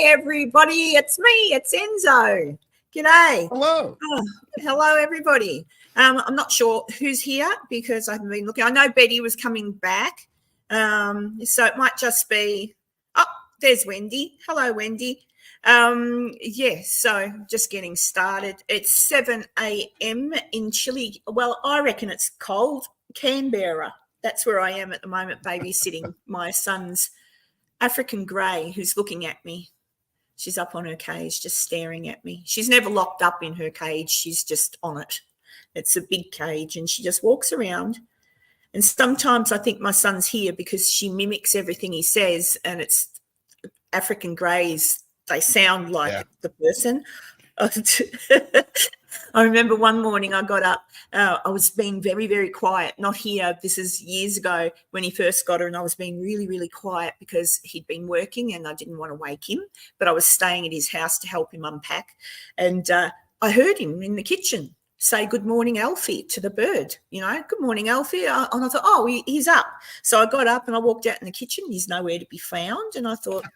everybody. It's me. It's Enzo. G'day. Hello. Hello, everybody. I'm not sure who's here because I haven't been looking. I know Betty was coming back. So it might just be, there's Wendy. Hello, Wendy. So just getting started. It's 7 a.m. in Chile. Well, I reckon it's cold. Canberra. That's where I am at the moment, babysitting my son's African grey who's looking at me. She's up on her cage just staring at me. She's never locked up in her cage. She's just on it. It's a big cage and she just walks around. And sometimes I think my son's here because she mimics everything he says, and it's African greys. They sound like the person. I remember one morning I got up. I was being very, very quiet. Not here. This is years ago when he first got her, and I was being really, really quiet because he'd been working and I didn't want to wake him, but I was staying at his house to help him unpack. And I heard him in the kitchen say, "Good morning, Alfie," to the bird, "Good morning, Alfie." And I thought, he's up. So I got up and I walked out in the kitchen. He's nowhere to be found. And I thought,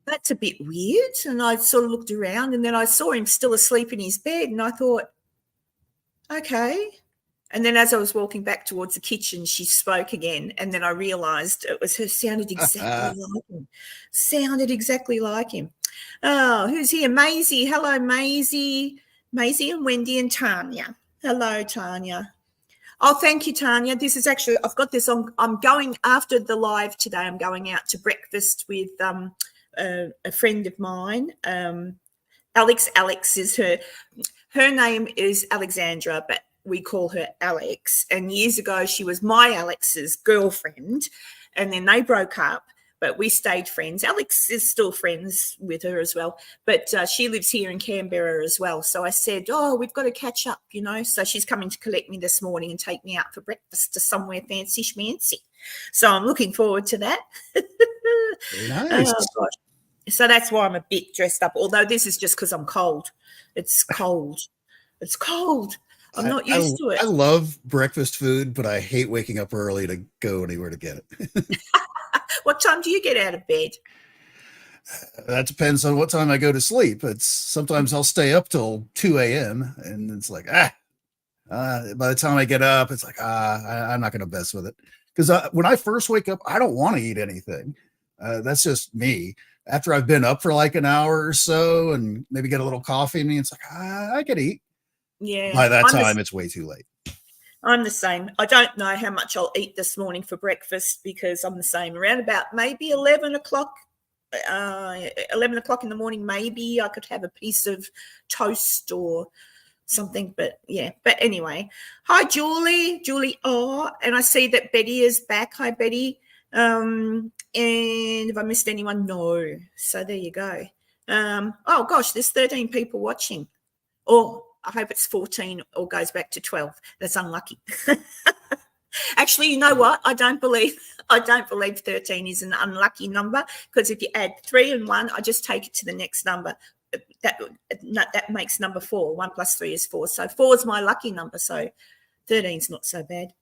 that's a bit weird. And I sort of looked around and then I saw him still asleep in his bed and I thought, okay. And then as I was walking back towards the kitchen, she spoke again. And then I realised it was her, sounded exactly like him. Oh, who's here? Maisie. Hello, Maisie. Maisie and Wendy and Tanya. Hello, Tanya. Oh, thank you, Tanya. This is actually, I've got this on. I'm going after the live today. I'm going out to breakfast with a friend of mine. Alex is her name is Alexandra, but we call her Alex. And years ago, she was my Alex's girlfriend, and then they broke up, but we stayed friends. Alex is still friends with her as well, but she lives here in Canberra as well. So I said, we've got to catch up, So she's coming to collect me this morning and take me out for breakfast to somewhere fancy schmancy. So I'm looking forward to that. Very nice. Oh, gosh. So that's why I'm a bit dressed up, although this is just because I'm cold. It's cold. It's cold. I'm not used to it. I love breakfast food, but I hate waking up early to go anywhere to get it. What time do you get out of bed? That depends on what time I go to sleep. Sometimes I'll stay up till 2 a.m. and it's like, by the time I get up, it's like, I'm not going to mess with it. Because when I first wake up, I don't want to eat anything. That's just me. After I've been up for like an hour or so and maybe get a little coffee in me, it's like, I could eat. Yeah. By that time, it's way too late. I'm the same. I don't know how much I'll eat this morning for breakfast because I'm the same. Around about maybe 11 o'clock in the morning, maybe I could have a piece of toast or something. But yeah. But anyway, hi, Julie. And I see that Betty is back. Hi, Betty. And if I missed anyone, no. So there you go. Oh gosh, there's 13 people watching. Or I hope it's 14 or goes back to 12. That's unlucky. Actually, you know what? I don't believe 13 is an unlucky number, because if you add 3 and 1, I just take it to the next number. That makes number 4. 1 plus 3 is 4. So 4 is my lucky number. So 13 is not so bad.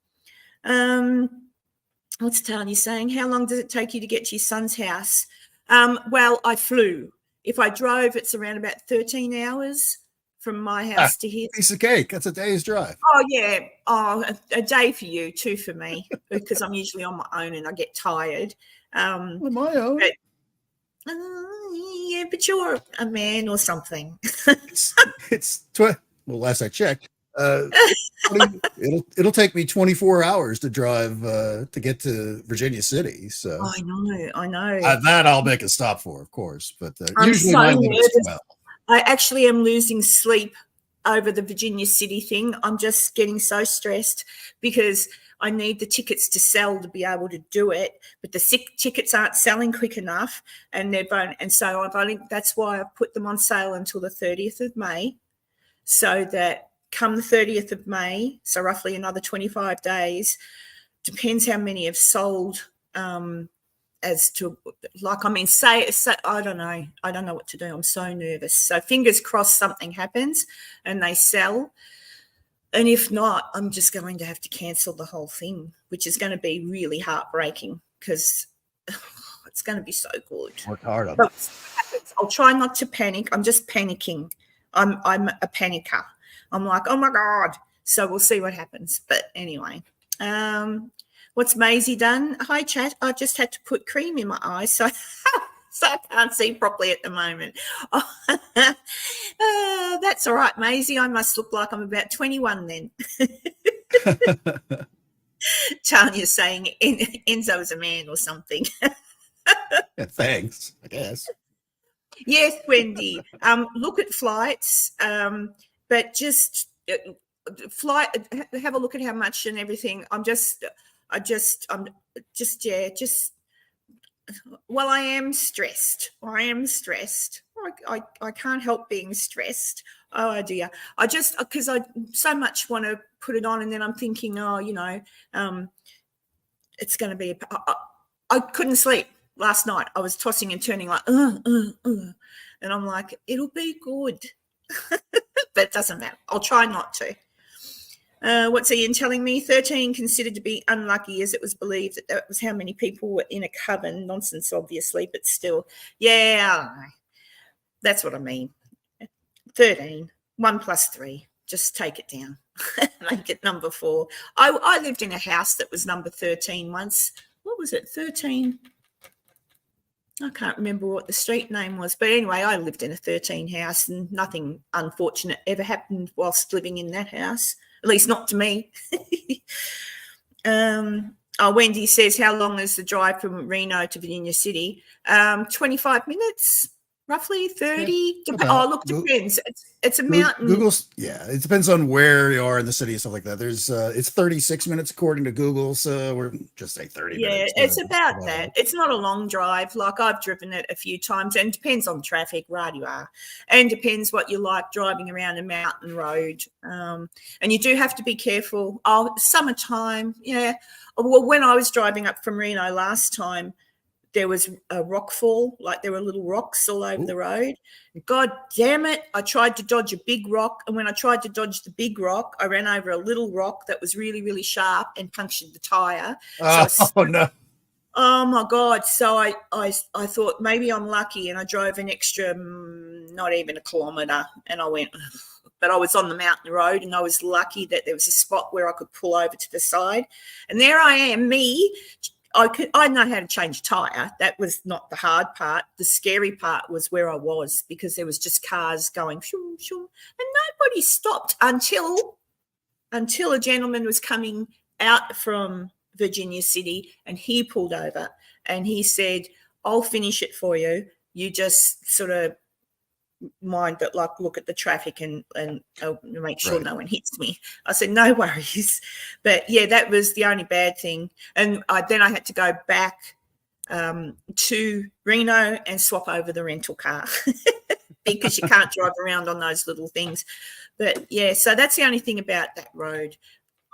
What's Tanya saying? How long does it take you to get to your son's house? Well, I flew. If I drove, it's around about 13 hours from my house to his. Piece of cake. That's a day's drive. Oh, yeah. Oh, a day for you, 2 for me, because I'm usually on my own and I get tired. On my own? But you're a man or something. Well, last I checked, it'll take me 24 hours to drive to get to Virginia City. So I know. That I'll make a stop for, of course. But I'm usually so my limit's nervous. 12. I actually am losing sleep over the Virginia City thing. I'm just getting so stressed because I need the tickets to sell to be able to do it, but the tickets aren't selling quick enough, and so that's why I've put them on sale until the 30th of May, so that come the 30th of May, so roughly another 25 days, depends how many have sold. As to, say I don't know what to do. I'm so nervous. So fingers crossed something happens and they sell. And if not, I'm just going to have to cancel the whole thing, which is going to be really heartbreaking because it's going to be so good. Work hard on but it. I'll try not to panic. I'm just panicking. I'm a panicker. I'm like, oh my God. So we'll see what happens. But anyway, what's Maisie done? Hi, chat. I just had to put cream in my eyes, so so I can't see properly at the moment. That's all right, Maisie. I must look like I'm about 21 then. Tanya's saying Enzo is a man or something. Yeah, thanks, I guess. Yes, Wendy. Look at flights, but just have a look at how much and everything. Well, I am stressed. I can't help being stressed. Oh dear. Because I so much want to put it on, and then I'm thinking, it's going to be. I couldn't sleep last night. I was tossing and turning like, and I'm like, it'll be good, but it doesn't matter. I'll try not to. What's Ian telling me? 13 considered to be unlucky, as it was believed that was how many people were in a coven. Nonsense, obviously, but still. Yeah, I don't know. That's what I mean. 13, 1 + 3. Just take it down. Make it number 4. I lived in a house that was number 13 once. What was it? 13. I can't remember what the street name was. But anyway, I lived in a 13 house, and nothing unfortunate ever happened whilst living in that house. At least not to me. Wendy says, how long is the drive from Reno to Virginia City? 25 minutes, roughly 30. Yeah, Depends. It's a mountain. It depends on where you are in the city and stuff like that. There's it's 36 minutes according to Google, so we're just say 30 minutes. Yeah, it's about that. It's not a long drive. Like, I've driven it a few times, and it depends on traffic, right you are, and depends what you like driving around a mountain road. And you do have to be careful. Summertime, yeah. Well, when I was driving up from Reno last time, there was a rock fall, like there were little rocks all over the road. God damn it. I tried to dodge a big rock, and when I tried to dodge the big rock, I ran over a little rock that was really, really sharp and punctured the tire. No. Oh my God. So I thought maybe I'm lucky, and I drove an extra, not even a kilometre, and I went, but I was on the mountain road, and I was lucky that there was a spot where I could pull over to the side. And there I am, I know how to change a tyre. That was not the hard part. The scary part was where I was, because there was just cars going shoo, shoo, and nobody stopped until a gentleman was coming out from Virginia City, and he pulled over and he said, I'll finish it for you. You just sort of mind that, like, look at the traffic and make sure no one hits me. I said, no worries. But yeah, that was the only bad thing. And then I had to go back to Reno and swap over the rental car because you can't drive around on those little things. But yeah, so that's the only thing about that road.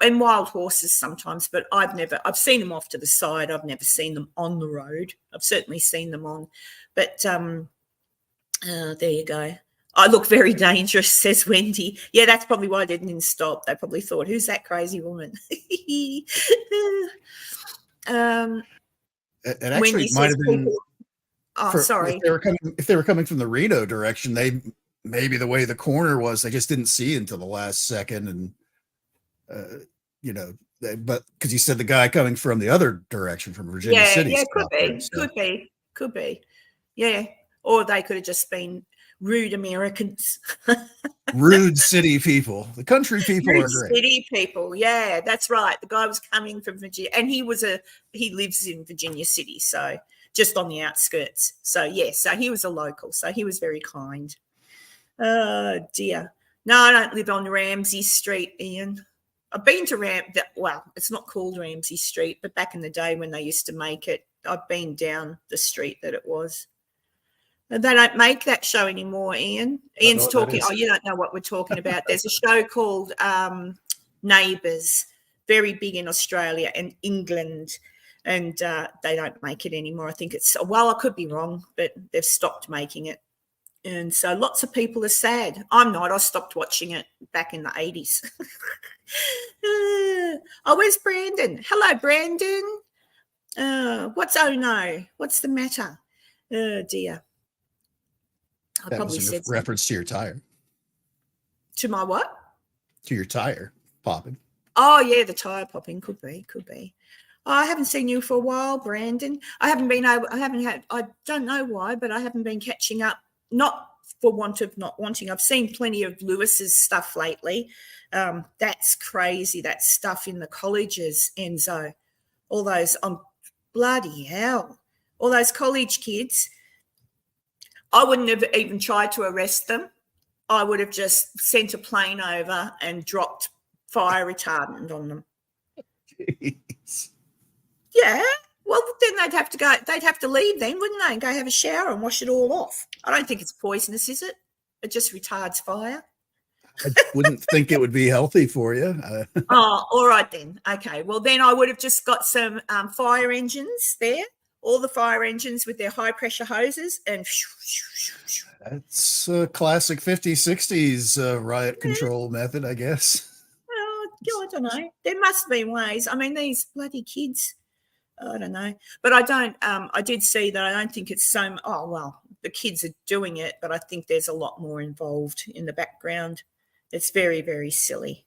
And wild horses sometimes, but I've seen them off to the side. I've never seen them on the road. I've certainly seen them on, but there you go. I look very dangerous, says Wendy. Yeah, that's probably why they didn't stop. They probably thought, who's that crazy woman? It actually might have been. Sorry. If they were coming from the Reno direction, maybe the way the corner was, they just didn't see until the last second, and but because you said the guy coming from the other direction from Virginia City. Yeah, could be. Yeah, or they could have just been rude Americans. Rude city people. The country people are great. City people, yeah, that's right. The guy was coming from Virginia, and he lives in Virginia City, so just on the outskirts. So yeah, so he was a local, so he was very kind. Oh dear. No, I don't live on Ramsey Street, Ian. I've been to it's not called Ramsey Street, but back in the day when they used to make it, I've been down the street that it was. They don't make that show anymore, Ian. Ian's talking. Oh, you don't know what we're talking about. There's a show called Neighbours, very big in Australia and England, and they don't make it anymore. I think I could be wrong, but they've stopped making it. And so lots of people are sad. I'm not. I stopped watching it back in the 80s. Where's Brandon? Hello, Brandon. What's oh no? What's the matter? Oh, dear. I That probably was in said something. reference to your tire. To my what? To your tire popping. Oh, yeah, the tyre popping. Could be. Oh, I haven't seen you for a while, Brandon. I don't know why, but I haven't been catching up, not for want of not wanting. I've seen plenty of Lewis's stuff lately. That's crazy, that stuff in the colleges, Enzo. All those, bloody hell, all those college kids. I wouldn't have even tried to arrest them. I would have just sent a plane over and dropped fire retardant on them. Jeez. Yeah. Well, then they'd have to leave then, wouldn't they? And go have a shower and wash it all off. I don't think it's poisonous, is it? It just retards fire. I wouldn't think it would be healthy for you. Oh, all right then. Okay. Well, then I would have just got some fire engines there, all the fire engines with their high pressure hoses, and That's a classic 50s, 60s riot control method, I guess. Well, I don't know. There must be ways. I mean, these bloody kids, I don't know. But I did see that I don't think it's so, oh, well, the kids are doing it, but I think there's a lot more involved in the background. It's very, very silly.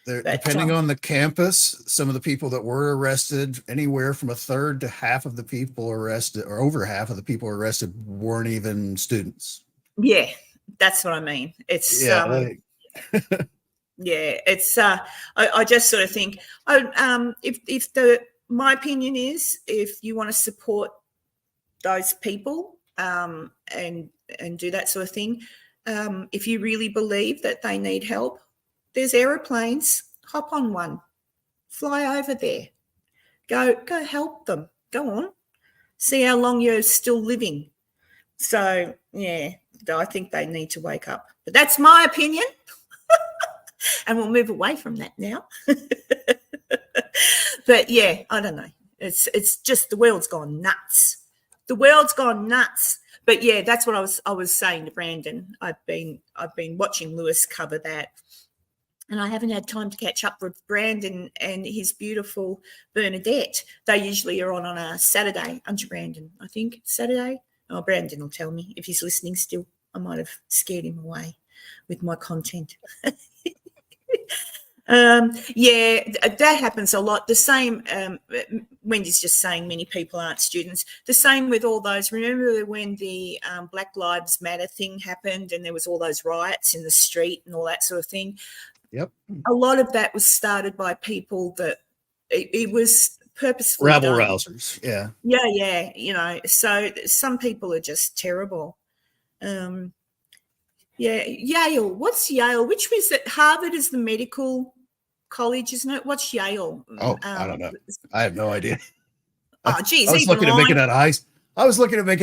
Depending on the campus, some of the people that were arrested, anywhere from a third to half of the people arrested, or over half of the people arrested, weren't even students. Yeah, that's what I mean. It's yeah, it's I just sort of think, my opinion is, if you want to support those people and do that sort of thing, if you really believe that they need help, there's aeroplanes. Hop on one, fly over there, go help them. Go on, see how long you're still living. So yeah, I think they need to wake up. But that's my opinion, and we'll move away from that now. But yeah, I don't know. It's just the world's gone nuts. The world's gone nuts. But yeah, that's what I was saying to Brandon. I've been watching Lewis cover that, and I haven't had time to catch up with Brandon and his beautiful Bernadette. They usually are on a Saturday, aren't you, Brandon? I think Saturday. Oh, Brandon will tell me if he's listening still. I might have scared him away with my content. Yeah, that happens a lot. The same, Wendy's just saying many people aren't students. The same with all those, remember when the Black Lives Matter thing happened and there was all those riots in the street and all that sort of thing? Yep. A lot of that was started by people that it was purposefully rabble done. rousers. Yeah. Yeah. You know, so some people are just terrible. Yeah, Yale. What's Yale? Which was it? Harvard is the medical college, isn't it? What's Yale? Oh, I don't know. I have no idea. Oh, geez, I was looking to make it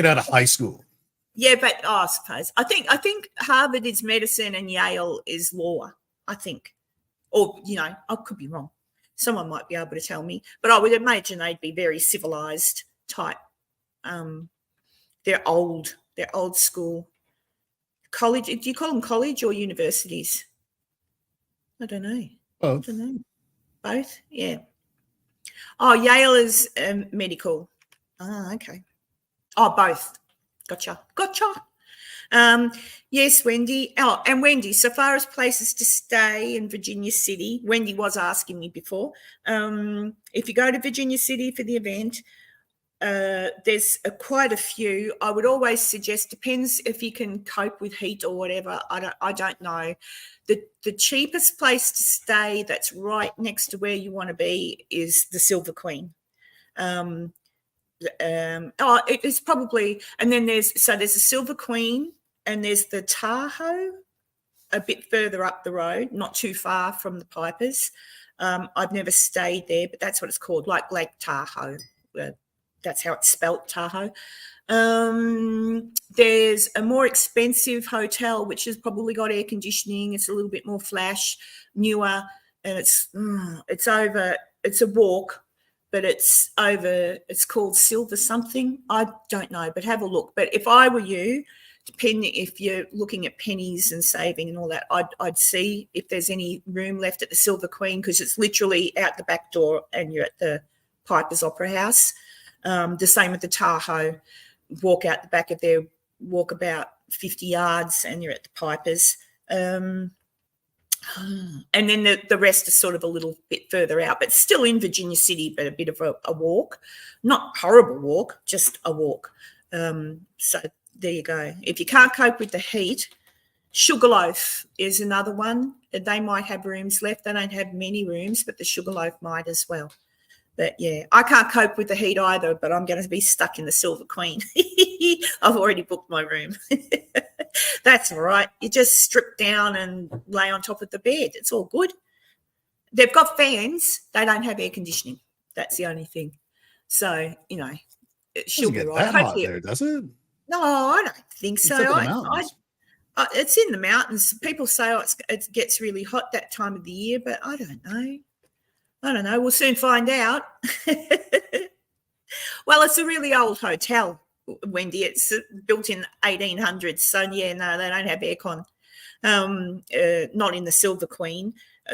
out of high school. Yeah, but I suppose I think Harvard is medicine and Yale is law. I think, or I could be wrong. Someone might be able to tell me, but I would imagine they'd be very civilized type. They're old school. College, do you call them college or universities? I don't know. Both. I don't know. Both? Yeah. Oh, Yale is medical. Oh, okay. Oh, both. Gotcha. Yes, Wendy. Oh, and Wendy, so far as places to stay in Virginia City, Wendy was asking me before, if you go to Virginia City for the event, there's quite a few. I would always suggest, depends if you can cope with heat or whatever. I don't know. The cheapest place to stay that's right next to where you want to be is the Silver Queen. It's probably, and then there's a Silver Queen and there's the Tahoe a bit further up the road, not too far from the Pipers. I've never stayed there, but that's what it's called, like Lake Tahoe. That's how it's spelt, Tahoe. There's a more expensive hotel, which has probably got air conditioning. It's a little bit more flash, newer, and it's over. It's a walk, but it's called Silver something. I don't know, but have a look. But if I were you, depending if you're looking at pennies and saving and all that, I'd see if there's any room left at the Silver Queen, because it's literally out the back door and you're at the Pipers Opera House. The same with the Tahoe. Walk out the back of there, walk about 50 yards and you're at the Pipers. And then the rest is sort of a little bit further out, but still in Virginia City, but a bit of a walk. Not horrible walk, just a walk. So there you go. If you can't cope with the heat, Sugarloaf is another one. They might have rooms left. They don't have many rooms, but the Sugarloaf might as well. But, yeah, I can't cope with the heat either, but I'm going to be stuck in the Silver Queen. I've already booked my room. That's all right. You just strip down and lay on top of the bed. It's all good. They've got fans. They don't have air conditioning. That's the only thing. So, you know, she'll be right. That hot there, does it? No, I don't think so. It's in the mountains. People say it gets really hot that time of the year, but I don't know. We'll soon find out. Well, it's a really old hotel, Wendy. It's built in 1800s. So, yeah, no, they don't have aircon. Not in the Silver Queen.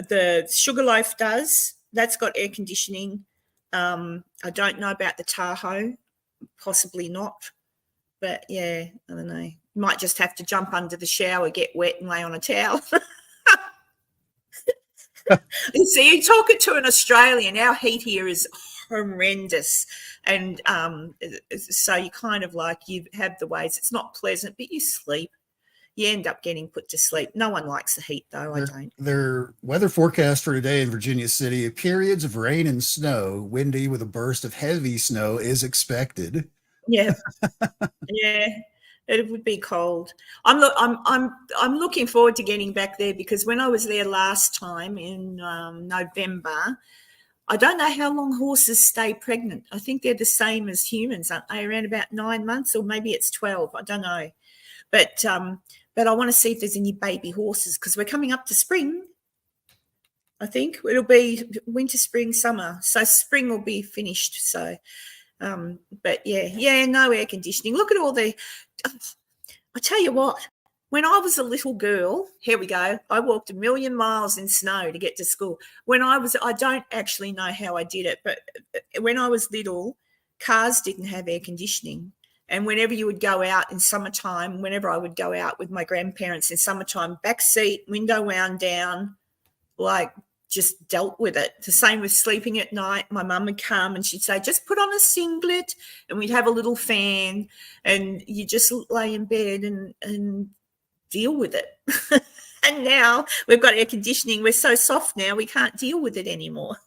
The Sugarloaf does. That's got air conditioning. I don't know about the Tahoe. Possibly not. But, yeah, I don't know. You might just have to jump under the shower, get wet and lay on a towel. You see, you talk it to an Australian. Our heat here is horrendous. And so you kind of like you have the ways. It's not pleasant, but you sleep. You end up getting put to sleep. No one likes the heat, though. I don't. Their weather forecast for today in Virginia City, periods of rain and snow, windy with a burst of heavy snow is expected. Yeah. Yeah. It would be cold. I'm looking forward to getting back there because when I was there last time in November, I don't know how long horses stay pregnant. I think they're the same as humans, aren't they? Around about 9 months, or maybe it's 12. I don't know. But I want to see if there's any baby horses because we're coming up to spring. I think it'll be winter, spring, summer. So spring will be finished. So, but yeah, no air conditioning. Look at all the. I tell you what, when I was a little girl, here we go, I walked 1,000,000 miles in snow to get to school. I don't actually know how I did it, but when I was little, cars didn't have air conditioning. And whenever you would go out in summertime, whenever I would go out with my grandparents in summertime, back seat, window wound down, like just dealt with it. The same with sleeping at night. My mum would come and she'd say, just put on a singlet, and we'd have a little fan and you just lay in bed and deal with it. And now we've got air conditioning. We're so soft now we can't deal with it anymore.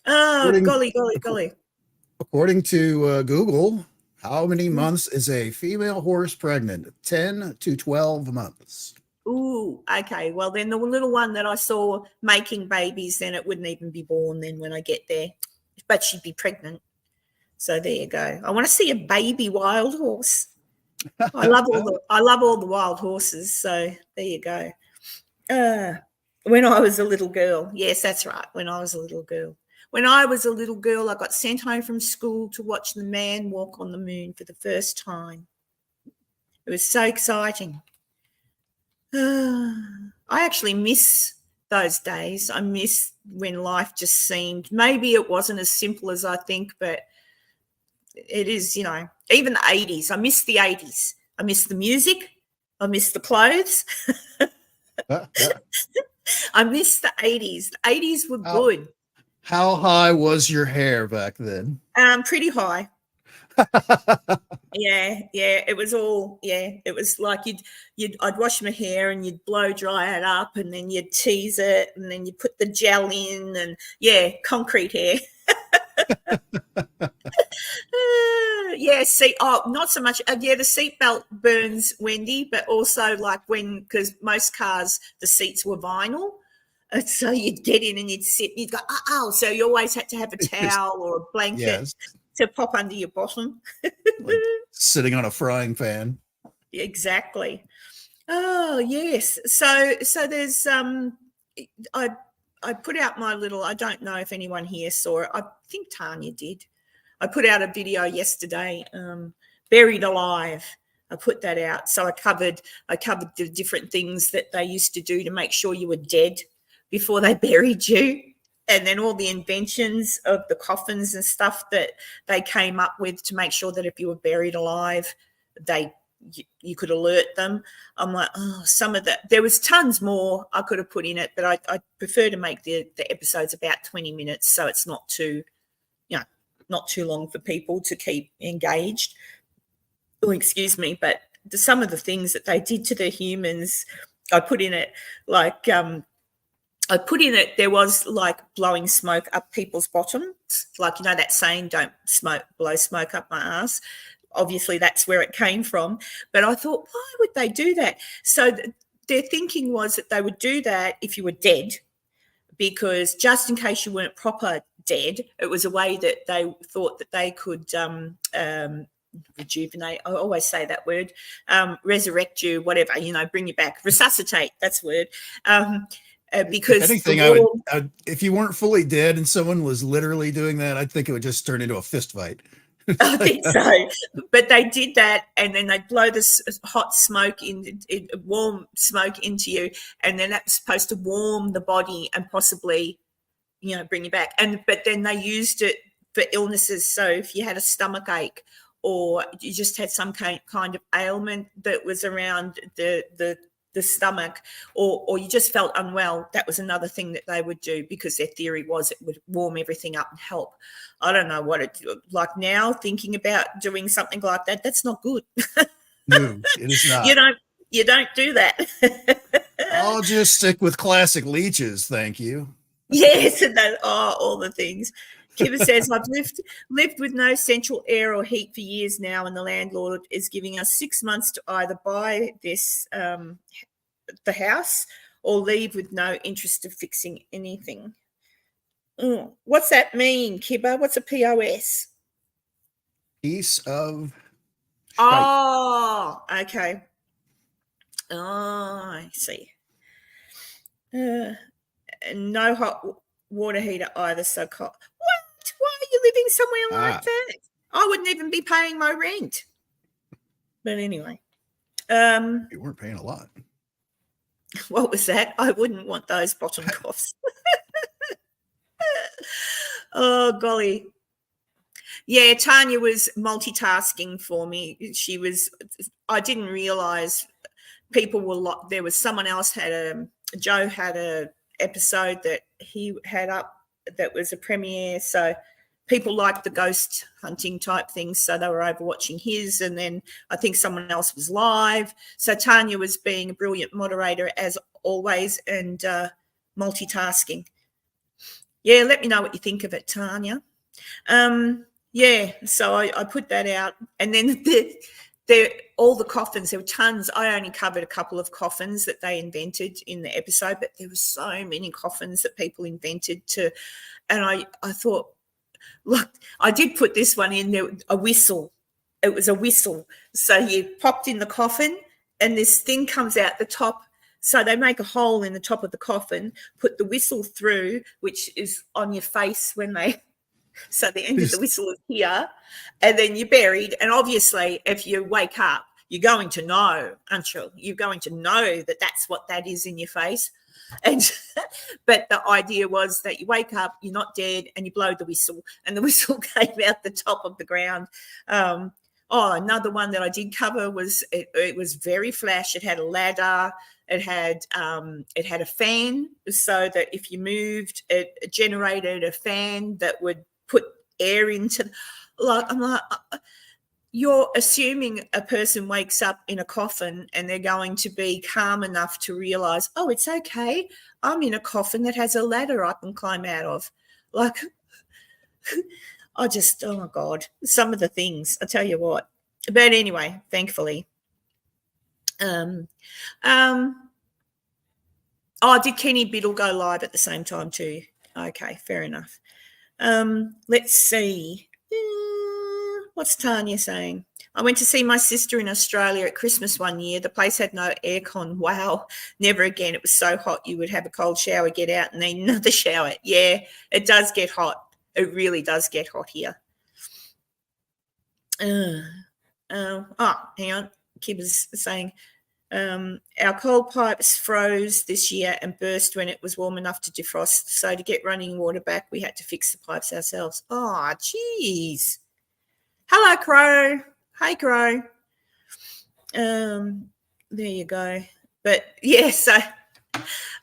Golly. According to Google, how many months is a female horse pregnant? 10 to 12 months. Ooh, okay. Well, then the little one that I saw making babies, then it wouldn't even be born then when I get there. But she'd be pregnant. So there you go. I want to see a baby wild horse. I love all the wild horses. So there you go. When I was a little girl. Yes, that's right. When I was a little girl. When I was a little girl, I got sent home from school to watch the man walk on the moon for the first time. It was so exciting. I actually miss those days. I miss when life just seemed, maybe it wasn't as simple as I think, but it is, even the 80s. I miss the 80s. I miss the music. I miss the clothes. I miss the 80s. The 80s were good. How high was your hair back then? Pretty high. Yeah, it was all, it was like I'd wash my hair and you'd blow dry it up and then you'd tease it and then you put the gel in and concrete hair. Not so much. The seatbelt burns, Wendy, but also like because most cars, the seats were vinyl. And so you'd get in and you'd sit and you'd go, so you always had to have a towel or a blanket to pop under your bottom. Like sitting on a frying pan. Exactly. Oh, yes. So there's I put out my little, I don't know if anyone here saw it. I think Tanya did. I put out a video yesterday, Buried Alive. I put that out. So I covered the different things that they used to do to make sure you were dead before they buried you. And then all the inventions of the coffins and stuff that they came up with to make sure that if you were buried alive, they you could alert them. I'm like, oh, some of that. There was tons more I could have put in it, but I prefer to make the episodes about 20 minutes so it's not too, not too long for people to keep engaged. Oh, excuse me, but some of the things that they did to the humans, I put in it like there was like blowing smoke up people's bottoms, like that saying, don't blow smoke up my ass. Obviously that's where it came from, but I thought, why would they do that? So their thinking was that they would do that if you were dead, because just in case you weren't proper dead, it was a way that they thought that they could rejuvenate. I always say that word, resurrect you, whatever, bring you back, resuscitate, that's the word. Because if anything, I would, if you weren't fully dead and someone was literally doing that, I think it would just turn into a fist fight. I think so, but they did that, and then they blow this hot smoke warm smoke into you, and then that's supposed to warm the body and possibly, bring you back. But then they used it for illnesses. So if you had a stomach ache, or you just had some kind of ailment that was around the stomach, or you just felt unwell, that was another thing that they would do, because their theory was it would warm everything up and help. I don't know what it like now, thinking about doing something like that. That's not good. No, it is not. You don't do that. I'll just stick with classic leeches, thank you. Yes, and all the things. Kibba says, I've lived with no central air or heat for years now, and the landlord is giving us 6 months to either buy this the house or leave with no interest of fixing anything. What's that mean, Kibba? What's a POS? Piece of shite. Oh, okay. Oh, I see. No hot water heater either, so cold. What? Why are you living somewhere like that? I wouldn't even be paying my rent. But anyway. You weren't paying a lot. What was that? I wouldn't want those bottom coughs. Oh, golly. Yeah, Tanya was multitasking for me. I didn't realize people were there was someone else Joe had a episode that he had up that was a premiere. So people liked the ghost hunting type things. So they were over watching his, and then I think someone else was live. So Tanya was being a brilliant moderator as always, and multitasking. Yeah, let me know what you think of it, Tanya. Yeah, so I put that out, and then all the coffins, there were tons. I only covered a couple of coffins that they invented in the episode, but there were so many coffins that people invented and I thought, look, I did put this one in there, a whistle. It was a whistle. So you popped in the coffin and this thing comes out the top. So they make a hole in the top of the coffin, put the whistle through, which is on your face so the end of the whistle is here, and then you're buried. And obviously, if you wake up, you're going to know, aren't you? You're going to know that that's what that is in your face. But the idea was that you wake up, you're not dead, and you blow the whistle, and the whistle came out the top of the ground. Another one that I did cover was it was very flash. It had a ladder. It had a fan, so that if you moved, it generated a fan that would put air into. I'm like, you're assuming a person wakes up in a coffin and they're going to be calm enough to realize, oh, it's okay, I'm in a coffin that has a ladder I can climb out of. Like, oh my God, some of the things, I tell you what. But anyway, thankfully. Did Kenny Biddle go live at the same time too? Okay, fair enough. Let's see. What's Tanya saying? I went to see my sister in Australia at Christmas one year. The place had no aircon. Wow, never again. It was so hot you would have a cold shower, get out, and then another shower. Yeah, it does get hot. It really does get hot here. Hang on. Kib is saying, our cold pipes froze this year and burst when it was warm enough to defrost. So to get running water back, we had to fix the pipes ourselves. Oh, geez. Hello, Crow. Hey, Crow. There you go. But yeah, so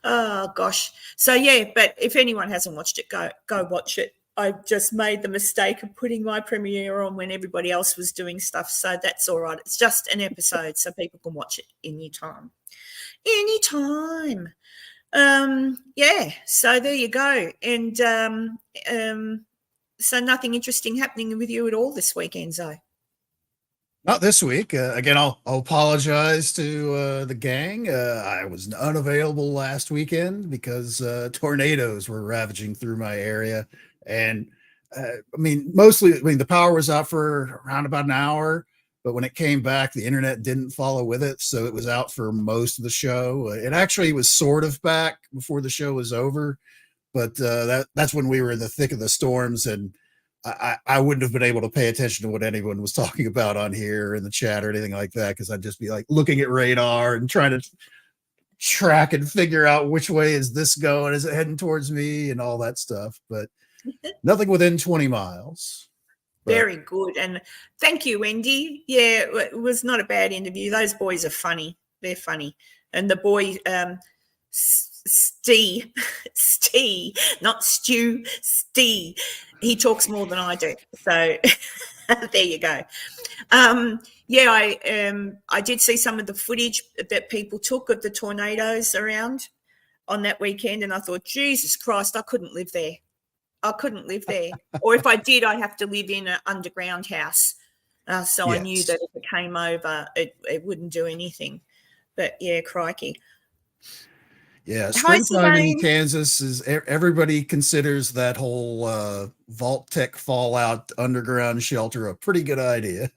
oh gosh. So yeah, but if anyone hasn't watched it, go watch it. I just made the mistake of putting my premiere on when everybody else was doing stuff. So that's all right. It's just an episode, so people can watch it anytime. Anytime. Yeah, so there you go. And so nothing interesting happening with you at all this week, Enzo? Not this week. Again, I'll apologize to the gang. I was unavailable last weekend because tornadoes were ravaging through my area, and the power was out for around about an hour, but when it came back, the internet didn't follow with it, so it was out for most of the show. It actually was sort of back before the show was over, but that's when we were in the thick of the storms, and I wouldn't have been able to pay attention to what anyone was talking about on here in the chat or anything like that, because I'd just be like looking at radar and trying to track and figure out which way is this going, is it heading towards me, and all that stuff. But nothing within 20 miles. Very good. And thank you, Wendy. Yeah, it was not a bad interview. Those boys are funny. They're funny. And the boy, Steve, not Stu, Steve, he talks more than I do. So there you go. Yeah, I did see some of the footage that people took of the tornadoes around on that weekend, and I thought, Jesus Christ, I couldn't live there. I couldn't live there. Or if I did, I'd have to live in an underground house. So yes. I knew that if it came over, it wouldn't do anything. But yeah, crikey. Yeah, springtime in Kansas is, everybody considers that whole Vault Tech Fallout underground shelter a pretty good idea.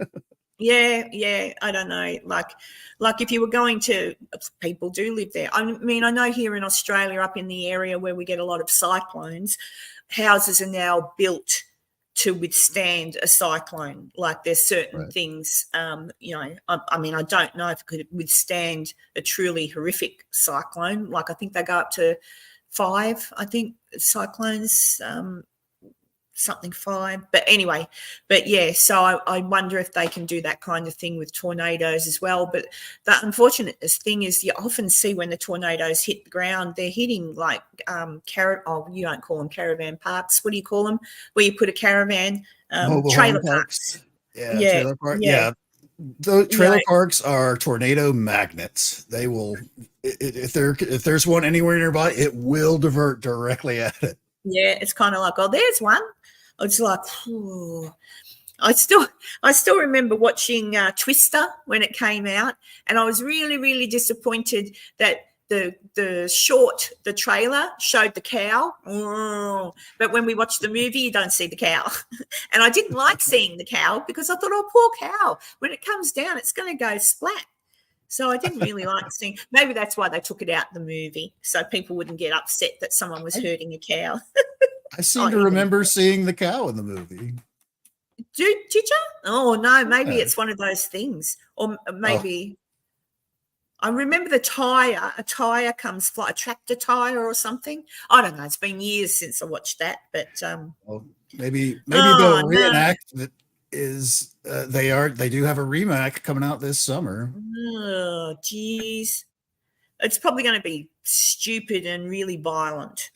Yeah, I don't know. Like if you were going to, people do live there. I mean, I know here in Australia, up in the area where we get a lot of cyclones, houses are now built to withstand a cyclone. Like there's certain things, I mean, I don't know if it could withstand a truly horrific cyclone. Like I think they go up to 5, I think, cyclones, something 5. But anyway, yeah, so I wonder if they can do that kind of thing with tornadoes as well. But the unfortunate thing is you often see when the tornadoes hit the ground, they're hitting like you don't call them caravan parks. What do you call them? Where you put a caravan, trailer parks. Yeah, trailer park. Yeah. The trailer parks are tornado magnets. They will, if there's one anywhere nearby, it will divert directly at it. Yeah, it's kind of like, oh, there's one. It's like, ooh. I still remember watching Twister when it came out, and I was really, really disappointed that the trailer showed the cow. Oh, but when we watched the movie, you don't see the cow. And I didn't like seeing the cow because I thought, oh, poor cow. When it comes down, it's going to go splat. So I didn't really like seeing. Maybe that's why they took it out the movie, so people wouldn't get upset that someone was hurting a cow. I seem to remember seeing the cow in the movie. Did you? Oh no, maybe it's one of those things, or maybe I remember the tire. A tire comes fly, a tractor tire or something. I don't know. It's been years since I watched that, but maybe they'll reenact that. They do have a remake coming out this summer. Oh, geez. It's probably going to be stupid and really violent.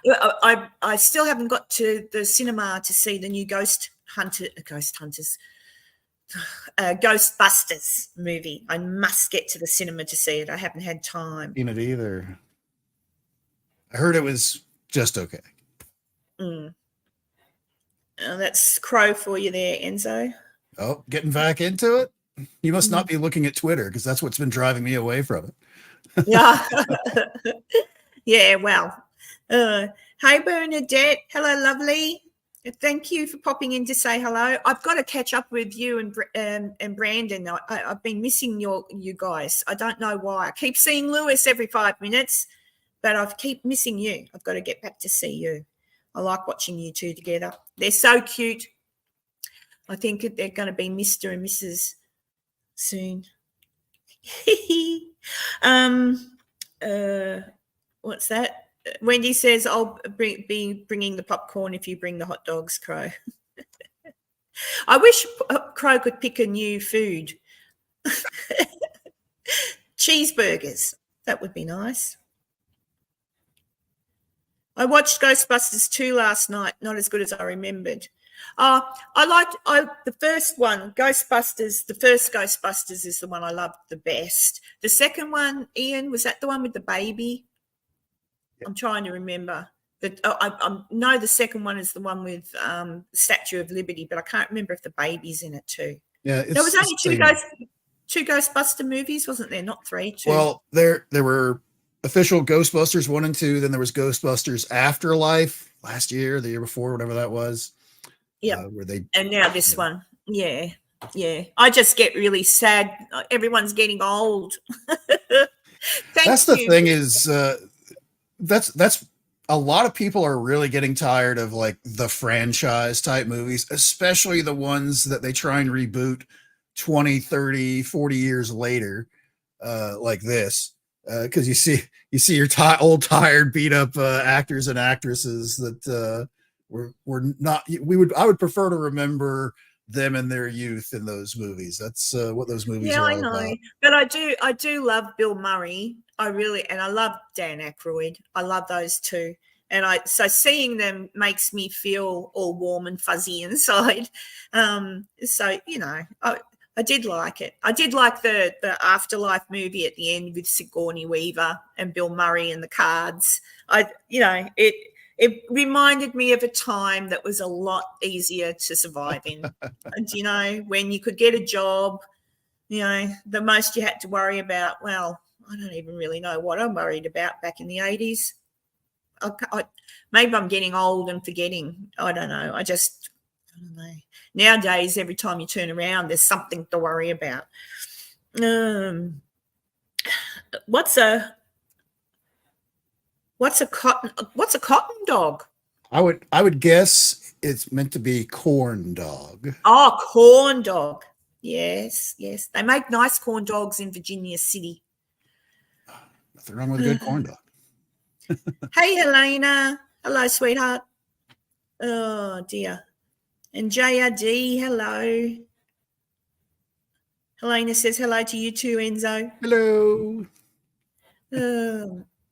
I still haven't got to the cinema to see the new Ghostbusters movie. I must get to the cinema to see it. I haven't had time. Seen it either. I heard it was just okay. That's Crow for you there, Enzo. Oh, getting back into it? You must not be looking at Twitter, because that's what's been driving me away from it. Yeah. Yeah, well. Hey, Bernadette. Hello, lovely. Thank you for popping in to say hello. I've got to catch up with you and Brandon. I've been missing you guys. I don't know why. I keep seeing Lewis every 5 minutes, but I keep missing you. I've got to get back to see you. I like watching you two together. They're so cute. I think they're going to be Mr. and Mrs. soon. What's that? Wendy says, I'll be bringing the popcorn if you bring the hot dogs, Crow. I wish Crow could pick a new food. Cheeseburgers. That would be nice. I watched Ghostbusters 2 last night. Not as good as I remembered. I liked the first one, Ghostbusters. The first Ghostbusters is the one I loved the best. The second one, Ian, was that the one with the baby? Yep. I'm trying to remember. But I know the second one is the one with Statue of Liberty, but I can't remember if the baby's in it too. Yeah, there was only two Ghostbuster movies, wasn't there? Not three. Two. Well, there were official Ghostbusters 1 and 2. Then there was Ghostbusters Afterlife last year, the year before, whatever that was. Yeah. And now this one. Yeah. Yeah. I just get really sad. Everyone's getting old. That's the thing is that's a lot of people are really getting tired of like the franchise type movies, especially the ones that they try and reboot 20, 30, 40 years later, like this. Because you see your old, tired, beat up actors and actresses that were not. I would prefer to remember them in their youth in those movies. That's what those movies are all about. But I do love Bill Murray. And I love Dan Aykroyd. I love those two. And so seeing them makes me feel all warm and fuzzy inside. So, you know, I did like it. I did like the Afterlife movie at the end with Sigourney Weaver and Bill Murray and the cards. It reminded me of a time that was a lot easier to survive in. And, you know, when you could get a job, you know, the most you had to worry about, well, I don't even really know what I'm worried about back in the 80s. Maybe I'm getting old and forgetting. I don't know. I don't know. Nowadays, every time you turn around, there's something to worry about. What's a cotton dog? I would guess it's meant to be corn dog. Oh, corn dog. Yes. They make nice corn dogs in Virginia City. Nothing wrong with a good corn dog. Hey, Helena. Hello, sweetheart. Oh, dear. And JRD, hello. Helena says hello to you too, Enzo. Hello.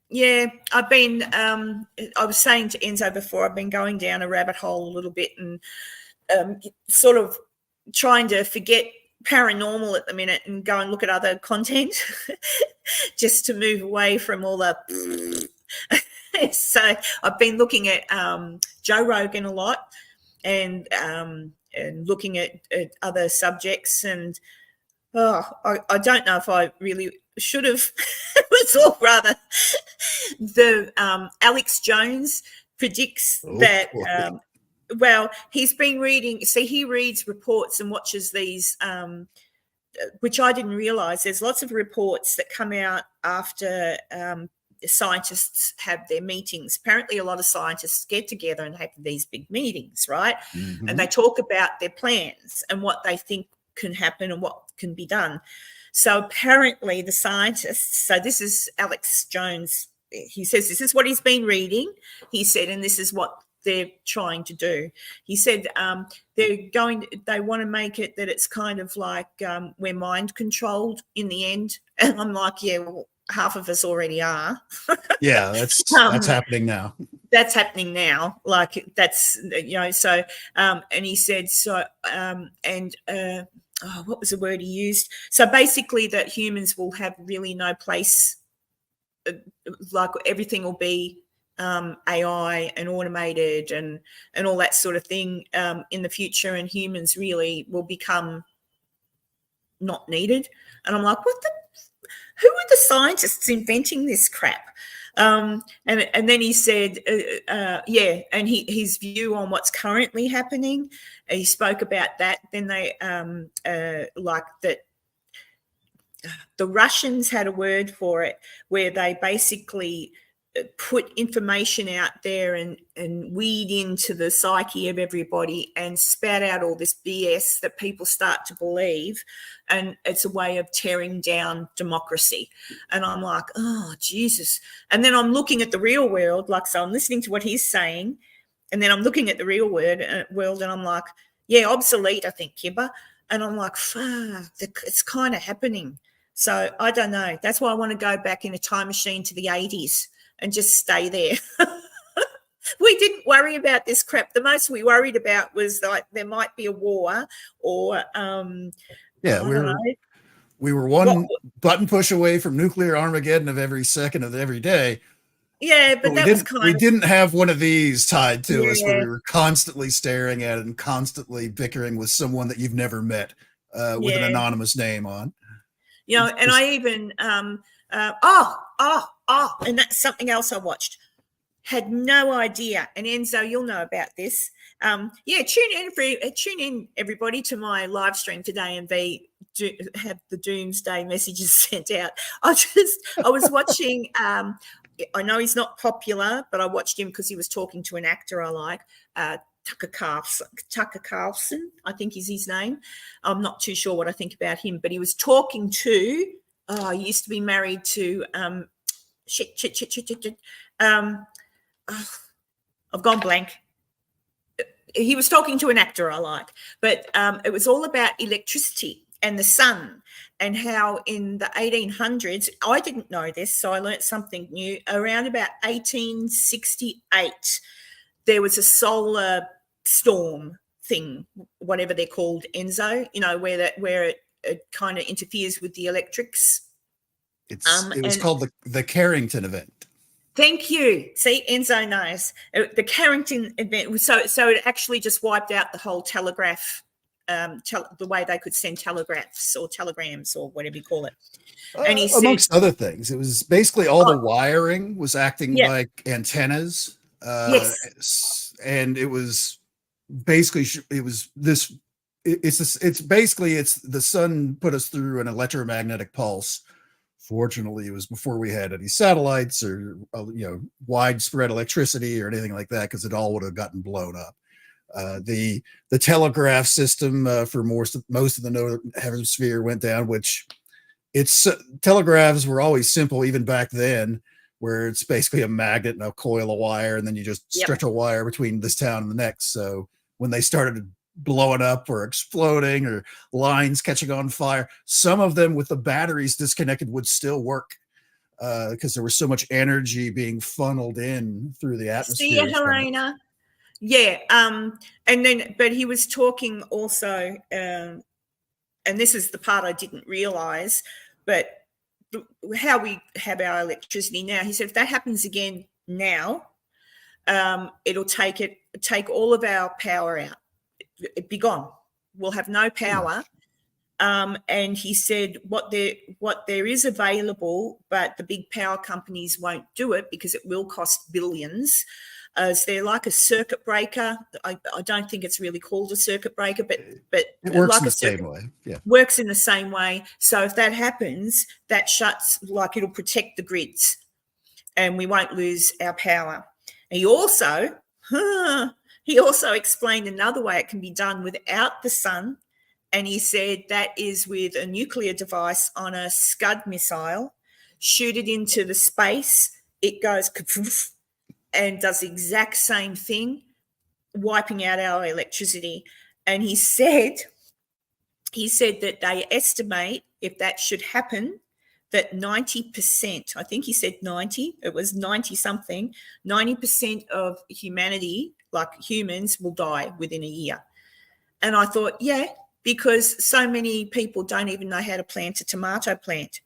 Yeah, I've been, I was saying to Enzo before, I've been going down a rabbit hole a little bit and sort of trying to forget paranormal at the minute and go and look at other content just to move away from all the so I've been looking at Joe Rogan a lot and looking at other subjects, and I don't know if I really should have. It was all rather the Alex Jones predicts that well, he's been reading, see, he reads reports and watches these which I didn't realize. There's lots of reports that come out after scientists have their meetings. Apparently a lot of scientists get together and have these big meetings, right? Mm-hmm. And they talk about their plans and what they think can happen and what can be done. So apparently the scientists, so this is Alex Jones, he says this is what he's been reading, he said, and this is what they're trying to do. He said they want to make it that it's kind of like we're mind controlled in the end. And I'm like, yeah, well, half of us already are. Yeah, that's happening now. That's happening now. Like that's, you know, so, and he said, so, what was the word he used? So basically that humans will have really no place, like everything will be AI and automated and all that sort of thing in the future, and humans really will become not needed. And I'm like, who are the scientists inventing this crap? And then he said, and his view on what's currently happening, he spoke about that. Then they like that the Russians had a word for it where they basically put information out there and weed into the psyche of everybody and spat out all this BS that people start to believe, and it's a way of tearing down democracy. And I'm like, oh Jesus. And then I'm looking at the real world, like, so I'm listening to what he's saying, and then I'm looking at the real world and I'm like, yeah, obsolete, I think, Kibba. And I'm like, fuck, it's kind of happening. So I don't know. That's why I want to go back in a time machine to the 80s and just stay there. We didn't worry about this crap. The most we worried about was like there might be a war or Yeah, we were one button push away from nuclear Armageddon of every second of every day. Yeah, but that was we didn't have one of these tied to us where Yeah. we were constantly staring at it and constantly bickering with someone that you've never met with an Yeah. anonymous name on. You know, and I even and that's something else I watched. Had no idea. And Enzo, you'll know about this. Tune in everybody to my live stream today and have the doomsday messages sent out. I was watching I know he's not popular, but I watched him because he was talking to an actor I like, Tucker Carlson, I think is his name. I'm not too sure what I think about him, but he was talking to, he used to be married to, I've gone blank. He was talking to an actor I like, but it was all about electricity and the sun and how in the 1800s, I didn't know this, so I learned something new. Around about 1868, there was a solar storm thing, whatever they're called, Enzo, you know, where it kind of interferes with the electrics. It was called the Carrington event. Thank you. See, Enzo knows. The Carrington event, so it actually just wiped out the whole telegraph, the way they could send telegraphs or telegrams or whatever you call it. And he amongst other things, it was basically all the wiring was acting like antennas. Yes. And it was basically, it's the sun put us through an electromagnetic pulse. Fortunately, it was before we had any satellites or widespread electricity or anything like that, because it all would have gotten blown up. The telegraph system for most of the northern hemisphere went down, which telegraphs were always simple even back then, where it's basically a magnet and a coil of wire, and then you just stretch a wire between this town and the next. So when they started blowing up or exploding or lines catching on fire, some of them with the batteries disconnected would still work because there was so much energy being funneled in through the atmosphere. See you, Helena. Yeah. But he was talking also, and this is the part I didn't realize, but how we have our electricity now. He said if that happens again now, it'll take all of our power out. It'd be gone. We'll have no power. And he said what there is available, but the big power companies won't do it because it will cost billions. They're like a circuit breaker. I don't think it's really called a circuit breaker, but it works in the same way. Yeah, works in the same way. So if that happens, that shuts, like it'll protect the grids, and we won't lose our power. And he also explained another way it can be done without the sun. And he said that is with a nuclear device on a Scud missile, shoot it into the space, it goes and does the exact same thing, wiping out our electricity. And he said that they estimate if that should happen, that 90%, I think he said 90, it was 90 something, 90% of humanity, like humans, will die within a year. And I thought, yeah, because so many people don't even know how to plant a tomato plant.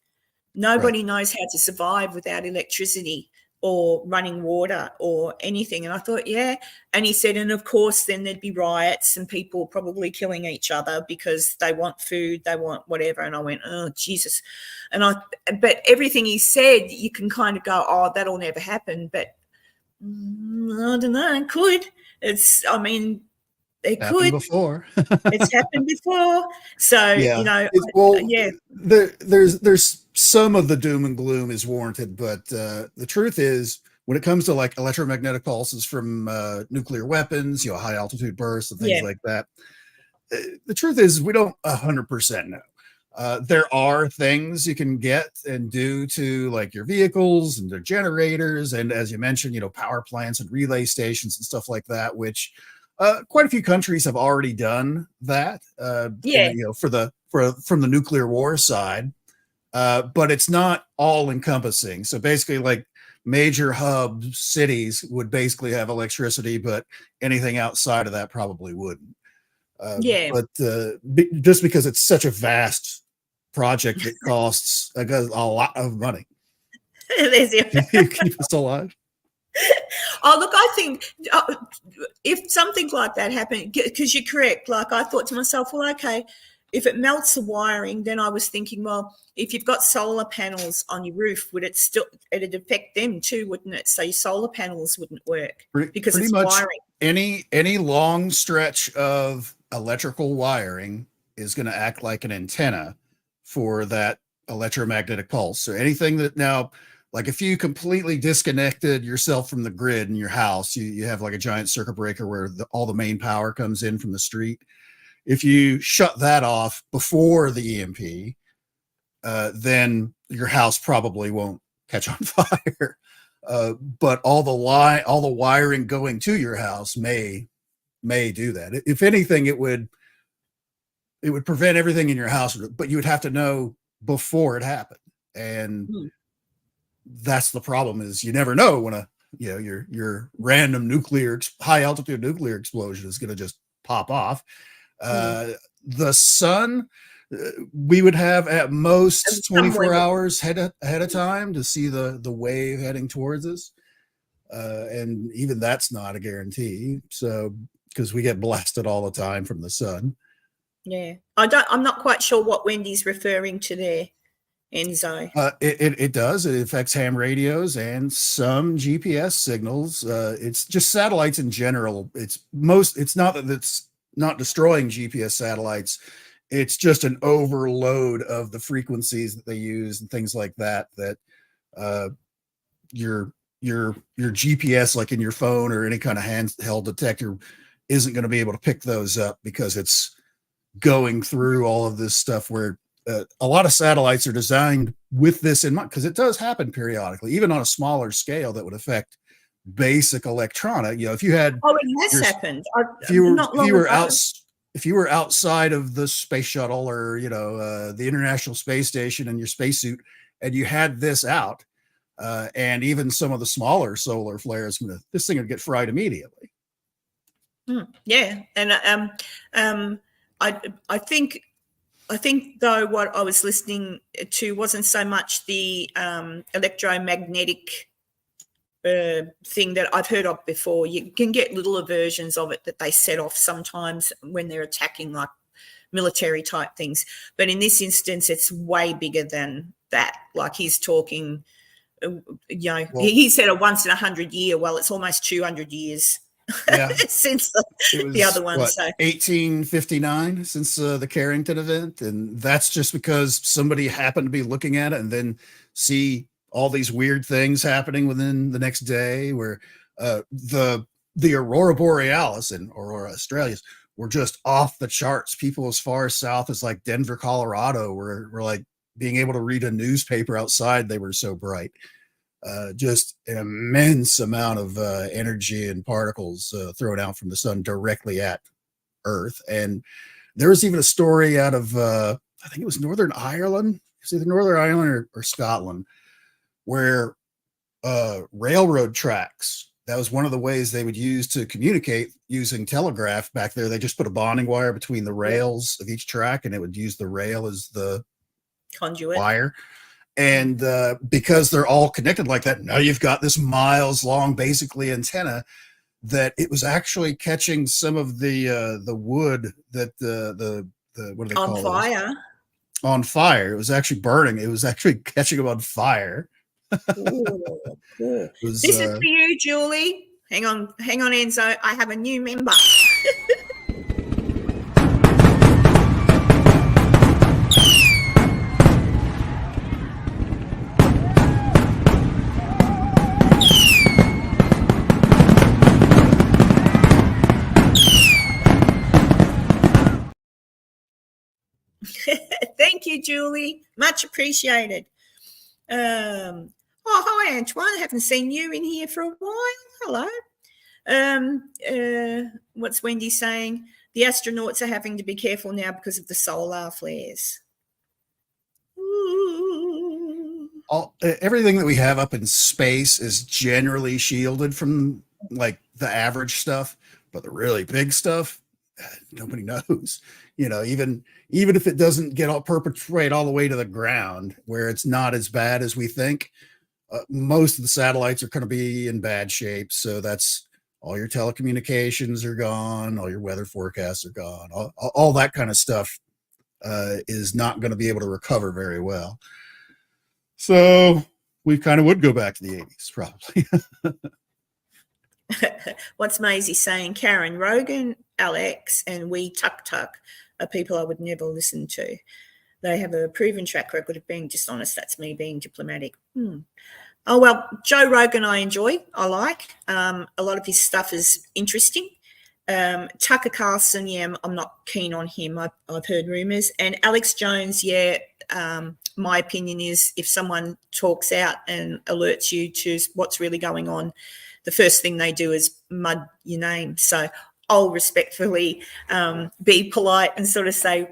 Nobody knows how to survive without electricity or running water or anything. And I thought, yeah. And he said, and of course, then there'd be riots and people probably killing each other because they want food, they want whatever. And I went, oh, Jesus. But everything he said, you can kind of go, oh, that'll never happen. But I don't know, it could. It could. Before. It's happened before. So, there's some of the doom and gloom is warranted, but the truth is, when it comes to like electromagnetic pulses from nuclear weapons, high altitude bursts and things like that, the truth is we don't 100% know. There are things you can get and do to like your vehicles and their generators, and as you mentioned, power plants and relay stations and stuff like that, which Quite a few countries have already done that. Yeah. From the nuclear war side, but it's not all encompassing. So basically, like major hub cities would basically have electricity, but anything outside of that probably wouldn't. Yeah. But just because it's such a vast project that costs a lot of money to keep us alive. Oh, look, I think if something like that happened, because you're correct, like I thought to myself, well, okay, if it melts the wiring, then I was thinking, well, if you've got solar panels on your roof, it'd affect them too, wouldn't it? So your solar panels wouldn't work because pretty it's much wiring. Any long stretch of electrical wiring is going to act like an antenna for that electromagnetic pulse. So anything that now, like if you completely disconnected yourself from the grid in your house, you have like a giant circuit breaker where all the main power comes in from the street. If you shut that off before the EMP, then your house probably won't catch on fire. But all the wiring going to your house may do that. If anything, it would prevent everything in your house, but you would have to know before it happened. And that's the problem, is you never know when your random high altitude nuclear explosion is going to just pop off. The sun, we would have at most 24 hours ahead of time to see the wave heading towards us. And even that's not a guarantee. So, because we get blasted all the time from the sun. Yeah. I'm not quite sure what Wendy's referring to there, Enzo. It does. It affects ham radios and some GPS signals. It's just satellites in general. It's not that it's not destroying GPS satellites. It's just an overload of the frequencies that they use and things like that, your GPS, like in your phone or any kind of handheld detector, isn't going to be able to pick those up, because it's going through all of this stuff where a lot of satellites are designed with this in mind, because it does happen periodically, even on a smaller scale, that would affect basic electronic. If you had, it has happened. If you were outside of the space shuttle or the International Space Station in your spacesuit, and you had this out, and even some of the smaller solar flares, this thing would get fried immediately. Yeah, and I think though what I was listening to wasn't so much the electromagnetic thing that I've heard of before. You can get little versions of it that they set off sometimes when they're attacking like military type things. But in this instance, it's way bigger than that. Like he's talking, he said a once in 100 year. Well, it's almost 200 years. Yeah. Since the other one. 1859 since the Carrington event. And that's just because somebody happened to be looking at it and then see all these weird things happening within the next day, where the Aurora Borealis and Aurora Australis were just off the charts. People as far south as like Denver, Colorado were like being able to read a newspaper outside. They were so bright. Just an immense amount of energy and particles thrown out from the sun directly at Earth. And there was even a story out of, I think it was Northern Ireland. It's either Northern Ireland or Scotland, where railroad tracks, that was one of the ways they would use to communicate using telegraph back there. They just put a bonding wire between the rails of each track, and it would use the rail as the conduit wire. And because they're all connected like that, now you've got this miles long, basically, antenna that it was actually catching some of the wood that the what do they call it? Fire. On fire. It was actually burning. It was actually catching them on fire. Ooh, cool. This is for you, Julie. Hang on, Enzo. I have a new member. Thank you, Julie. Much appreciated. Hi, Antoine. I haven't seen you in here for a while. Hello. What's Wendy saying? The astronauts are having to be careful now because of the solar flares. Everything that we have up in space is generally shielded from like the average stuff, but the really big stuff, nobody knows. Even if it doesn't get all perpetrate all the way to the ground where it's not as bad as we think, most of the satellites are going to be in bad shape. So that's all your telecommunications are gone, all your weather forecasts are gone, all that kind of stuff is not going to be able to recover very well. So we kind of would go back to the 80s, probably. What's Maisie saying? Karen, Rogan, Alex, and we Tuk Tuk are people I would never listen to. They have a proven track record of being dishonest. That's me being diplomatic. Oh, well, Joe Rogan I enjoy. I like. A lot of his stuff is interesting. Tucker Carlson, yeah, I'm not keen on him. I've heard rumours. And Alex Jones, yeah, my opinion is if someone talks out and alerts you to what's really going on, the first thing they do is mud your name. So I'll respectfully be polite and sort of say,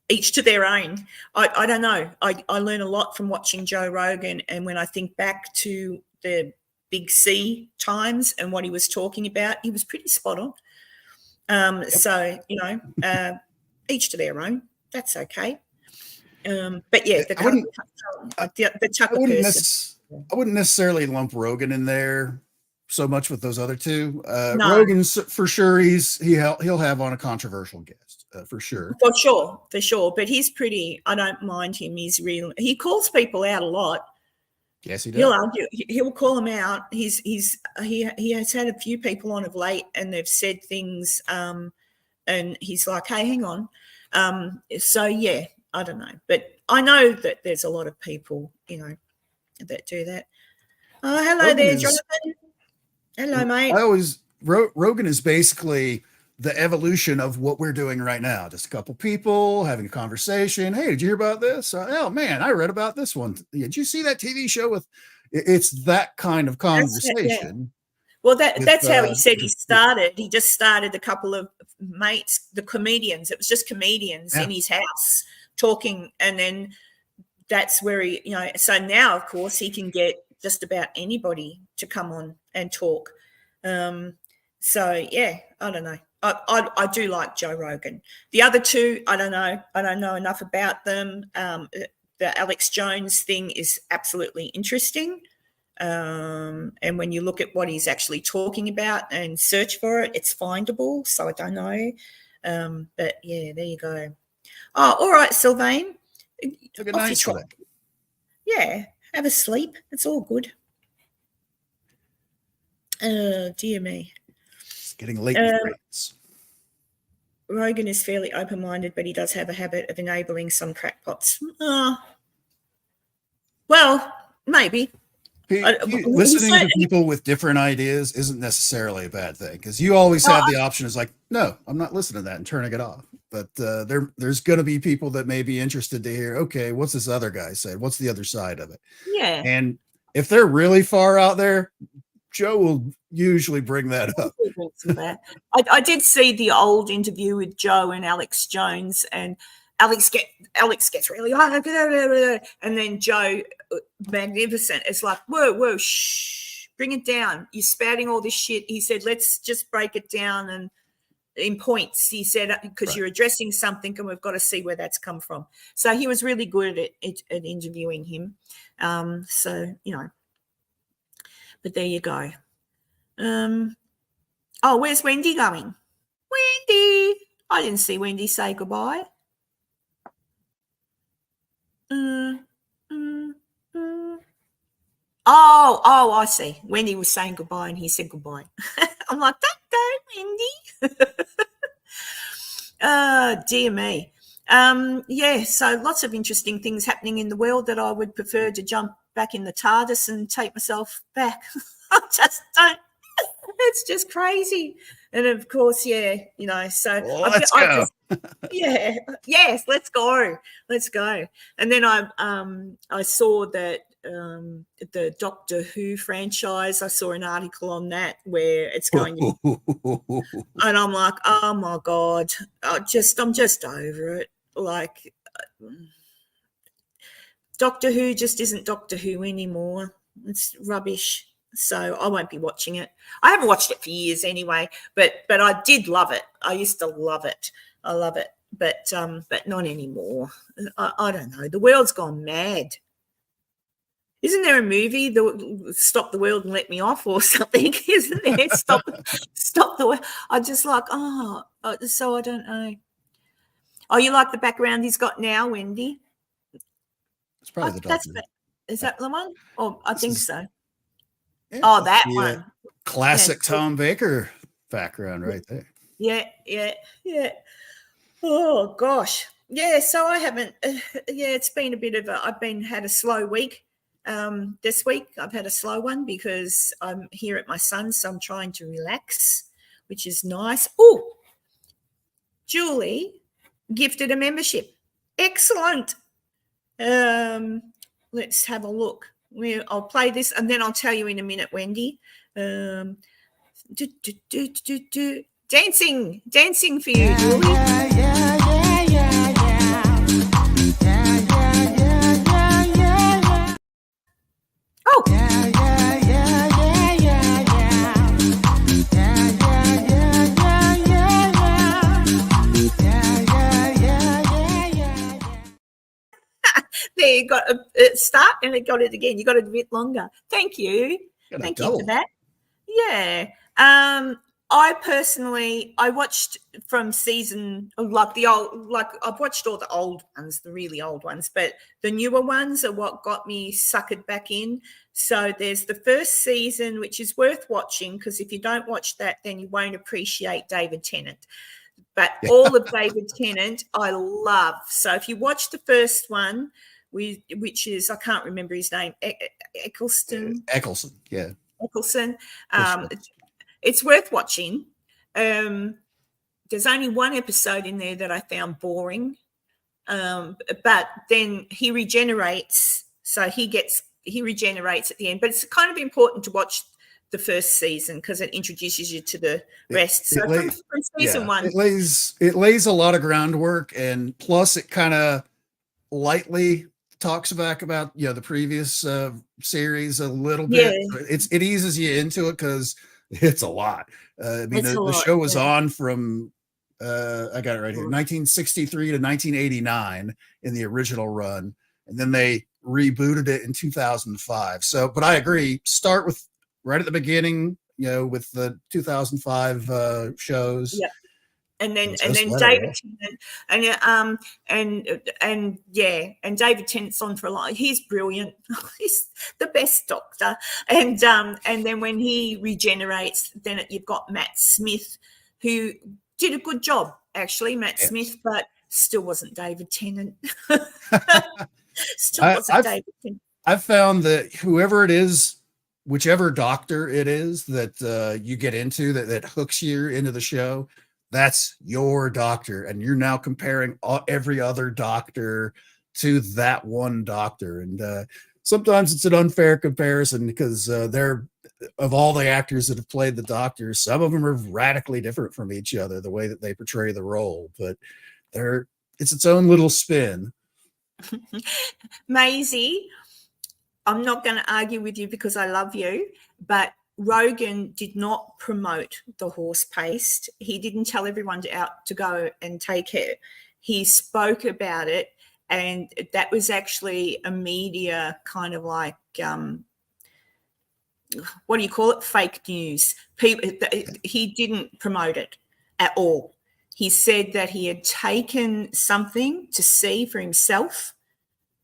each to their own. I don't know. I learn a lot from watching Joe Rogan. And when I think back to the Big C times and what he was talking about, he was pretty spot on. Yep. So, each to their own. That's okay. But yeah, the Tucker person. I wouldn't necessarily lump Rogan in there so much with those other two. No. Rogan's for sure. He'll have on a controversial guest for sure. For sure. But he's pretty. I don't mind him. He's real. He calls people out a lot. Yes, he does. He'll argue. He'll call them out. He has had a few people on of late, and they've said things. And he's like, "Hey, hang on." So yeah, I don't know, but I know that there's a lot of people, that do that. Oh, hello Rogan there, Jonathan. Hello, mate. Rogan is basically the evolution of what we're doing right now. Just a couple people having a conversation. Hey, did you hear about this? Oh man, I read about this one. Did you see that TV show with? It's that kind of conversation. Well, that's how he said he started. He just started a couple of mates, the comedians. It was just comedians in his house talking, and then that's where he, so now, of course, he can get just about anybody to come on and talk. So, yeah, I don't know. I do like Joe Rogan. The other two, I don't know. I don't know enough about them. The Alex Jones thing is absolutely interesting. And when you look at what he's actually talking about and search for it, it's findable. So I don't know. But yeah, there you go. Oh, all right, Sylvain. Took a night sleep. Yeah, have a sleep. It's all good. Dear me. It's getting late with rates. Rogan is fairly open-minded, but he does have a habit of enabling some crackpots. Well, maybe. Listening to people with different ideas isn't necessarily a bad thing, because you always have the option is like, no, I'm not listening to that and turning it off. But there's going to be people that may be interested to hear, okay, what's this other guy say? What's the other side of it? Yeah. And if they're really far out there, Joe will usually bring that up. I did see the old interview with Joe and Alex Jones, and Alex gets really, and then Joe, magnificent. It's like, whoa, shh, bring it down. You're spouting all this shit. He said, let's just break it down and in points. He said, because you're addressing something and we've got to see where that's come from. So he was really good at interviewing him. So, but there you go. Oh, where's Wendy going? Wendy! I didn't see Wendy say goodbye. Oh, I see. Wendy was saying goodbye and he said goodbye. I'm like, don't go, Wendy. Dear me. Yeah, so lots of interesting things happening in the world that I would prefer to jump back in the TARDIS and take myself back. I just don't. It's just crazy. And of course, so let's go. Yes, let's go. And then I saw that the Doctor Who franchise. I saw an article on that where it's going to, and I'm like, oh my God, I'm just over it. Like, Doctor Who just isn't Doctor Who anymore. It's rubbish. So I won't be watching it. I haven't watched it for years anyway, but I did love it. I used to love it. I love it, but not anymore. I don't know. The world's gone mad. Isn't there a movie, the Stop the World and Let Me Off or something? Isn't there? Stop the world. I'm just like, so I don't know. Oh, you like the background he's got now, Wendy? It's probably the Doctor. Is that the one? Oh, I think so. Yeah, that one. Classic Tom Baker background right there. Yeah. Oh, gosh. Yeah, so I haven't, it's been a bit of I've had a slow week. This week I've had a slow one because I'm here at my son's, so I'm trying to relax, which is nice. Oh, Julie gifted a membership. Excellent. Let's have a look. I'll play this and then I'll tell you in a minute, Wendy. Dancing for you, Julie. Oh. There, you got a start and it got it again. You got it a bit longer. Thank you. Thank you for that. Yeah. I watched from season, like I've watched all the old ones, the really old ones, but the newer ones are what got me suckered back in. So there's the first season, which is worth watching because if you don't watch that, then you won't appreciate David Tennant. But all of David Tennant, I love. So if you watch the first one, which is, I can't remember his name, Eccleston. Yeah. Eccleston. It's worth watching. There's only one episode in there that I found boring, but then he regenerates. So he regenerates at the end. But it's kind of important to watch the first season because it introduces you to the rest. So from season one, it lays a lot of groundwork, and plus it kind of lightly talks back about the previous series a little bit. It eases you into it because it's a lot. I mean, the show was on from I got it right here, 1963 to 1989 in the original run, and then they rebooted it in 2005. So, but I agree. Start with right at the beginning, with the 2005 shows. Yeah. And then David Tennant and David Tennant's on for a lot. He's brilliant. He's the best Doctor. And then when he regenerates, then you've got Matt Smith, who did a good job actually, Smith, but still wasn't David Tennant. David Tennant. I've found that whoever it is, whichever Doctor it is that you get into that hooks you into the show, that's your Doctor, and you're now comparing every other Doctor to that one Doctor. And sometimes it's an unfair comparison because they're, of all the actors that have played the Doctor, some of them are radically different from each other, the way that they portray the role, but it's its own little spin. Maisie, I'm not going to argue with you because I love you, but Rogan did not promote the horse paste. He didn't tell everyone to go and take it. He spoke about it, and that was actually a media kind of like, what do you call it? Fake news. He didn't promote it at all. He said that he had taken something to see for himself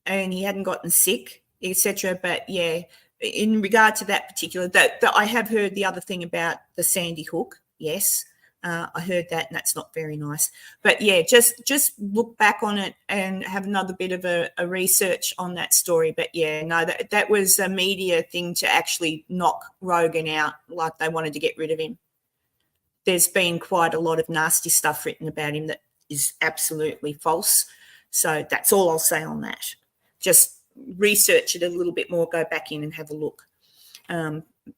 and he hadn't gotten sick, etc. But yeah, in regard to that particular, that I have heard the other thing about the Sandy Hook. Yes, I heard that, and that's not very nice. But yeah, just look back on it and have another bit of a research on that story. But yeah, no, that was a media thing to actually knock Rogan out, like they wanted to get rid of him. There's been quite a lot of nasty stuff written about him that is absolutely false. So that's all I'll say on that. Just research it a little bit more, go back in and have a look.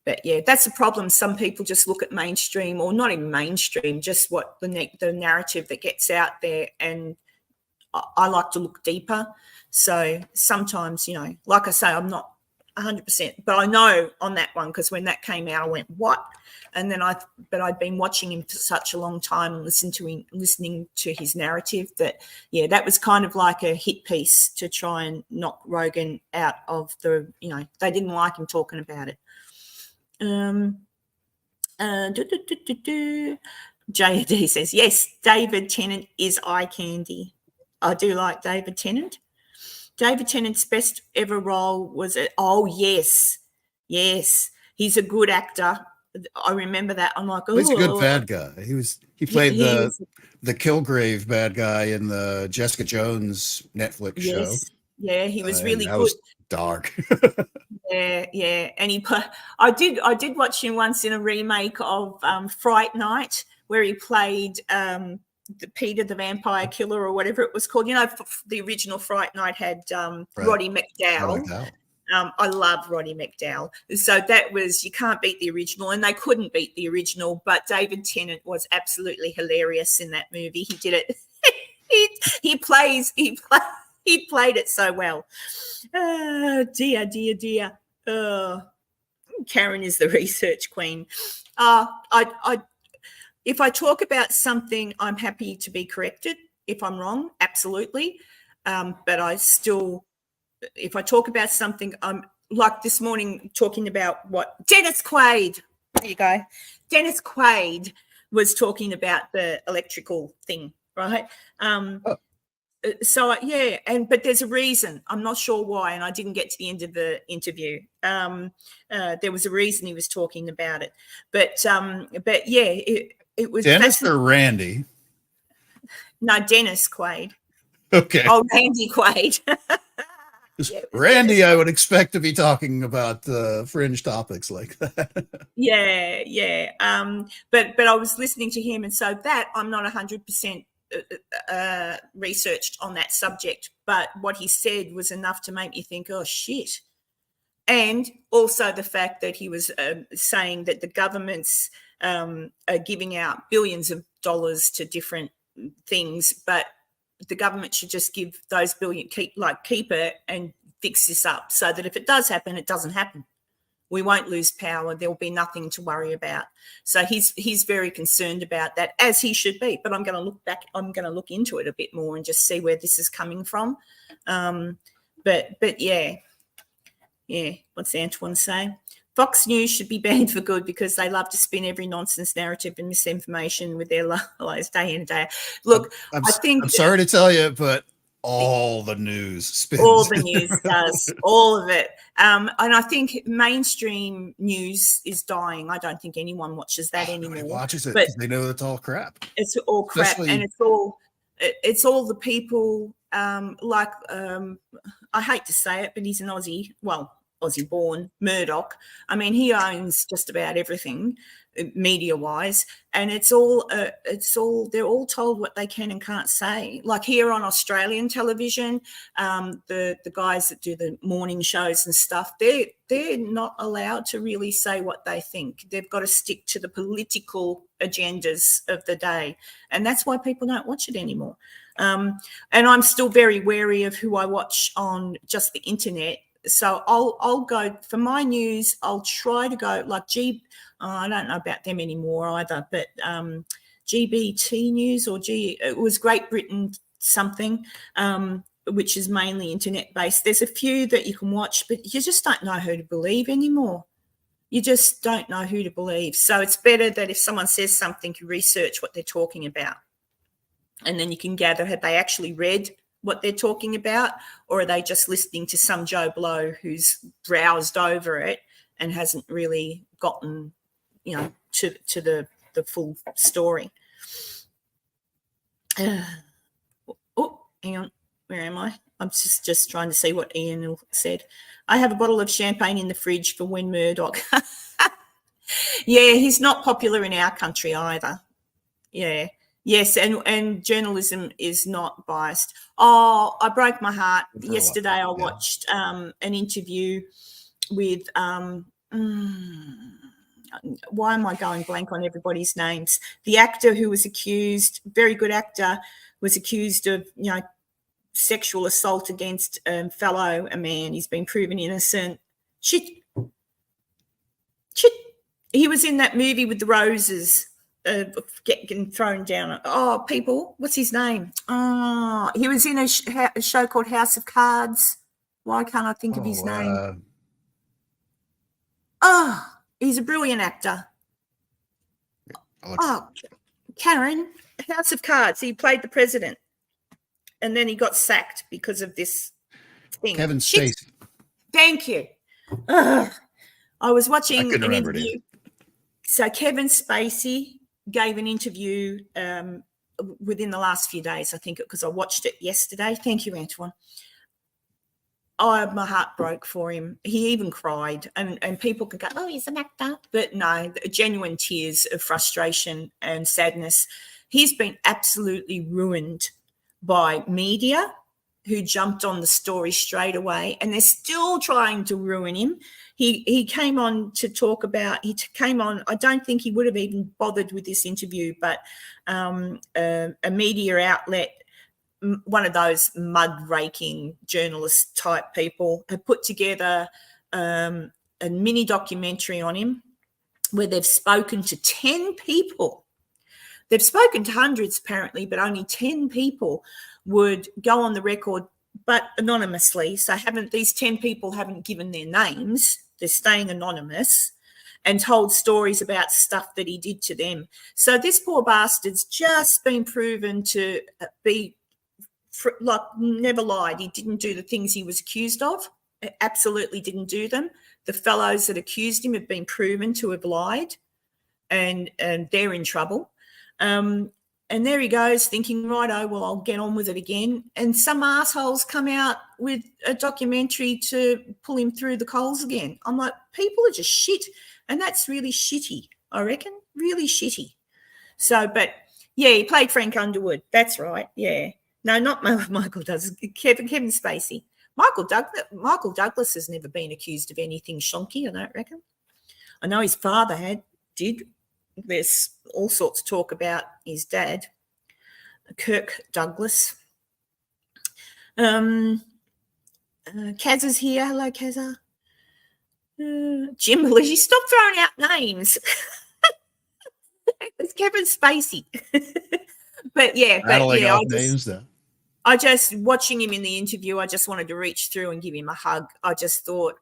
But yeah, that's the problem. Some people just look at mainstream, or not even mainstream, just what the narrative that gets out there. And I like to look deeper. So sometimes, you know, like I say, I'm not 100%, but I know on that one, because when that came out, I went, what? And then but I'd been watching him for such a long time and listening to his narrative that, yeah, that was kind of like a hit piece to try and knock Rogan out of the, you know, they didn't like him talking about it. JD says, yes, David Tennant is eye candy. I do like David Tennant. David Tennant's best ever role was yes. He's a good actor. I remember that. I'm like, oh, he's a good bad guy. He played the Kilgrave bad guy in the Jessica Jones Netflix show. Yeah, he was really good. Was dark. Yeah, and I did watch him once in a remake of Fright Night, where he played Peter the Vampire Killer, or whatever it was called. You know, the original Fright Night had Roddy McDowall. I love Roddy McDowall. So that was, you can't beat the original, and they couldn't beat the original, but David Tennant was absolutely hilarious in that movie. He did it. he played it so well. Oh, dear. Oh, Karen is the research queen. If I talk about something, I'm happy to be corrected. If I'm wrong, absolutely. But if I talk about something, I'm like this morning talking about what Dennis Quaid. There you go. Dennis Quaid was talking about the electrical thing, right? So yeah, but there's a reason. I'm not sure why, and I didn't get to the end of the interview. There was a reason he was talking about it, but yeah, it was Dennis or Randy. No, Dennis Quaid. Okay. Oh, Randy Quaid. Yeah, Randy, I would expect to be talking about fringe topics like that. Yeah. But I was listening to him, and so that I'm not 100%. Researched on that subject, but what he said was enough to make me think, oh shit. And also the fact that he was saying that the governments are giving out billions of dollars to different things, but the government should just give those billion, keep it and fix this up, so that if it does happen, it doesn't happen. We won't lose power. There will be nothing to worry about. So he's very concerned about that, as he should be. But I'm going to look back. I'm going to look into it a bit more and just see where this is coming from. But yeah. What's Antoine saying? Fox News should be banned for good, because they love to spin every nonsense narrative and misinformation with their lies day in and day out. Look, I'm sorry to tell you, but all the news spins. All the news does, all of it. And I think mainstream news is dying. I don't think anyone watches that anymore. Nobody watches it because they know it's all crap. It's all crap, and it's all the people I hate to say it, but he's an Aussie. Well, Aussie-born Murdoch. I mean, he owns just about everything, media-wise, and it's all they're all told what they can and can't say. Like here on Australian television, the guys that do the morning shows and stuff, they're not allowed to really say what they think. They've got to stick to the political agendas of the day, and that's why people don't watch it anymore. And I'm still very wary of who I watch on just the internet. So I'll go for my news. I'll try to go like I don't know about them anymore either, but GBT News it was Great Britain something, which is mainly internet based. There's a few that you can watch, but you just don't know who to believe anymore. You just don't know who to believe. So it's better that if someone says something, you research what they're talking about, and then you can gather, have they actually read what they're talking about, or are they just listening to some Joe Blow who's browsed over it and hasn't really gotten, to the full story. Oh, hang on. Where am I? I'm just trying to see what Ian said. I have a bottle of champagne in the fridge for when Murdoch. Yeah, he's not popular in our country either. Yeah. Yes, and journalism is not biased. Oh, I broke my heart. Yesterday I watched an interview with why am I going blank on everybody's names? The actor who was accused, very good actor, was accused of, sexual assault against a man. He's been proven innocent. Shit. He was in that movie with the roses. Getting thrown down. Oh, people, what's his name? Oh, he was in a show called House of Cards. Why can't I think of his name? He's a brilliant actor. Karen, House of Cards. He played the president, and then he got sacked because of this thing. Kevin Spacey. Thank you. I was watching an interview. So Kevin Spacey gave an interview within the last few days, I think, because I watched it yesterday. Thank you, Antoine. My heart broke for him. He even cried, and people can go, oh, he's an actor. But no, genuine tears of frustration and sadness. He's been absolutely ruined by media who jumped on the story straight away, and they're still trying to ruin him. He came on to talk about, I don't think he would have even bothered with this interview, but a media outlet, one of those mud-raking journalist type people, have put together a mini documentary on him where they've spoken to 10 people. They've spoken to hundreds apparently, but only 10 people would go on the record, but anonymously. So these 10 people haven't given their names. They're staying anonymous and told stories about stuff that he did to them. So this poor bastard's just been proven to be never lied. He didn't do the things he was accused of. Absolutely didn't do them. The fellows that accused him have been proven to have lied, and they're in trouble. And there he goes thinking, righto, well, I'll get on with it again. And some assholes come out with a documentary to pull him through the coals again. I'm like, people are just shit. And that's really shitty, I reckon. Really shitty. So, but yeah, he played Frank Underwood. That's right. Yeah. No, not Michael Douglas. Kevin Spacey. Michael Douglas has never been accused of anything shonky, I don't reckon. I know his father did. There's all sorts of talk about his dad, Kirk Douglas. Kaz is here. Hello, Kazza. Jim Belushi, stop throwing out names. It's Kevin Spacey. But yeah, I just watching him in the interview, I just wanted to reach through and give him a hug. I just thought,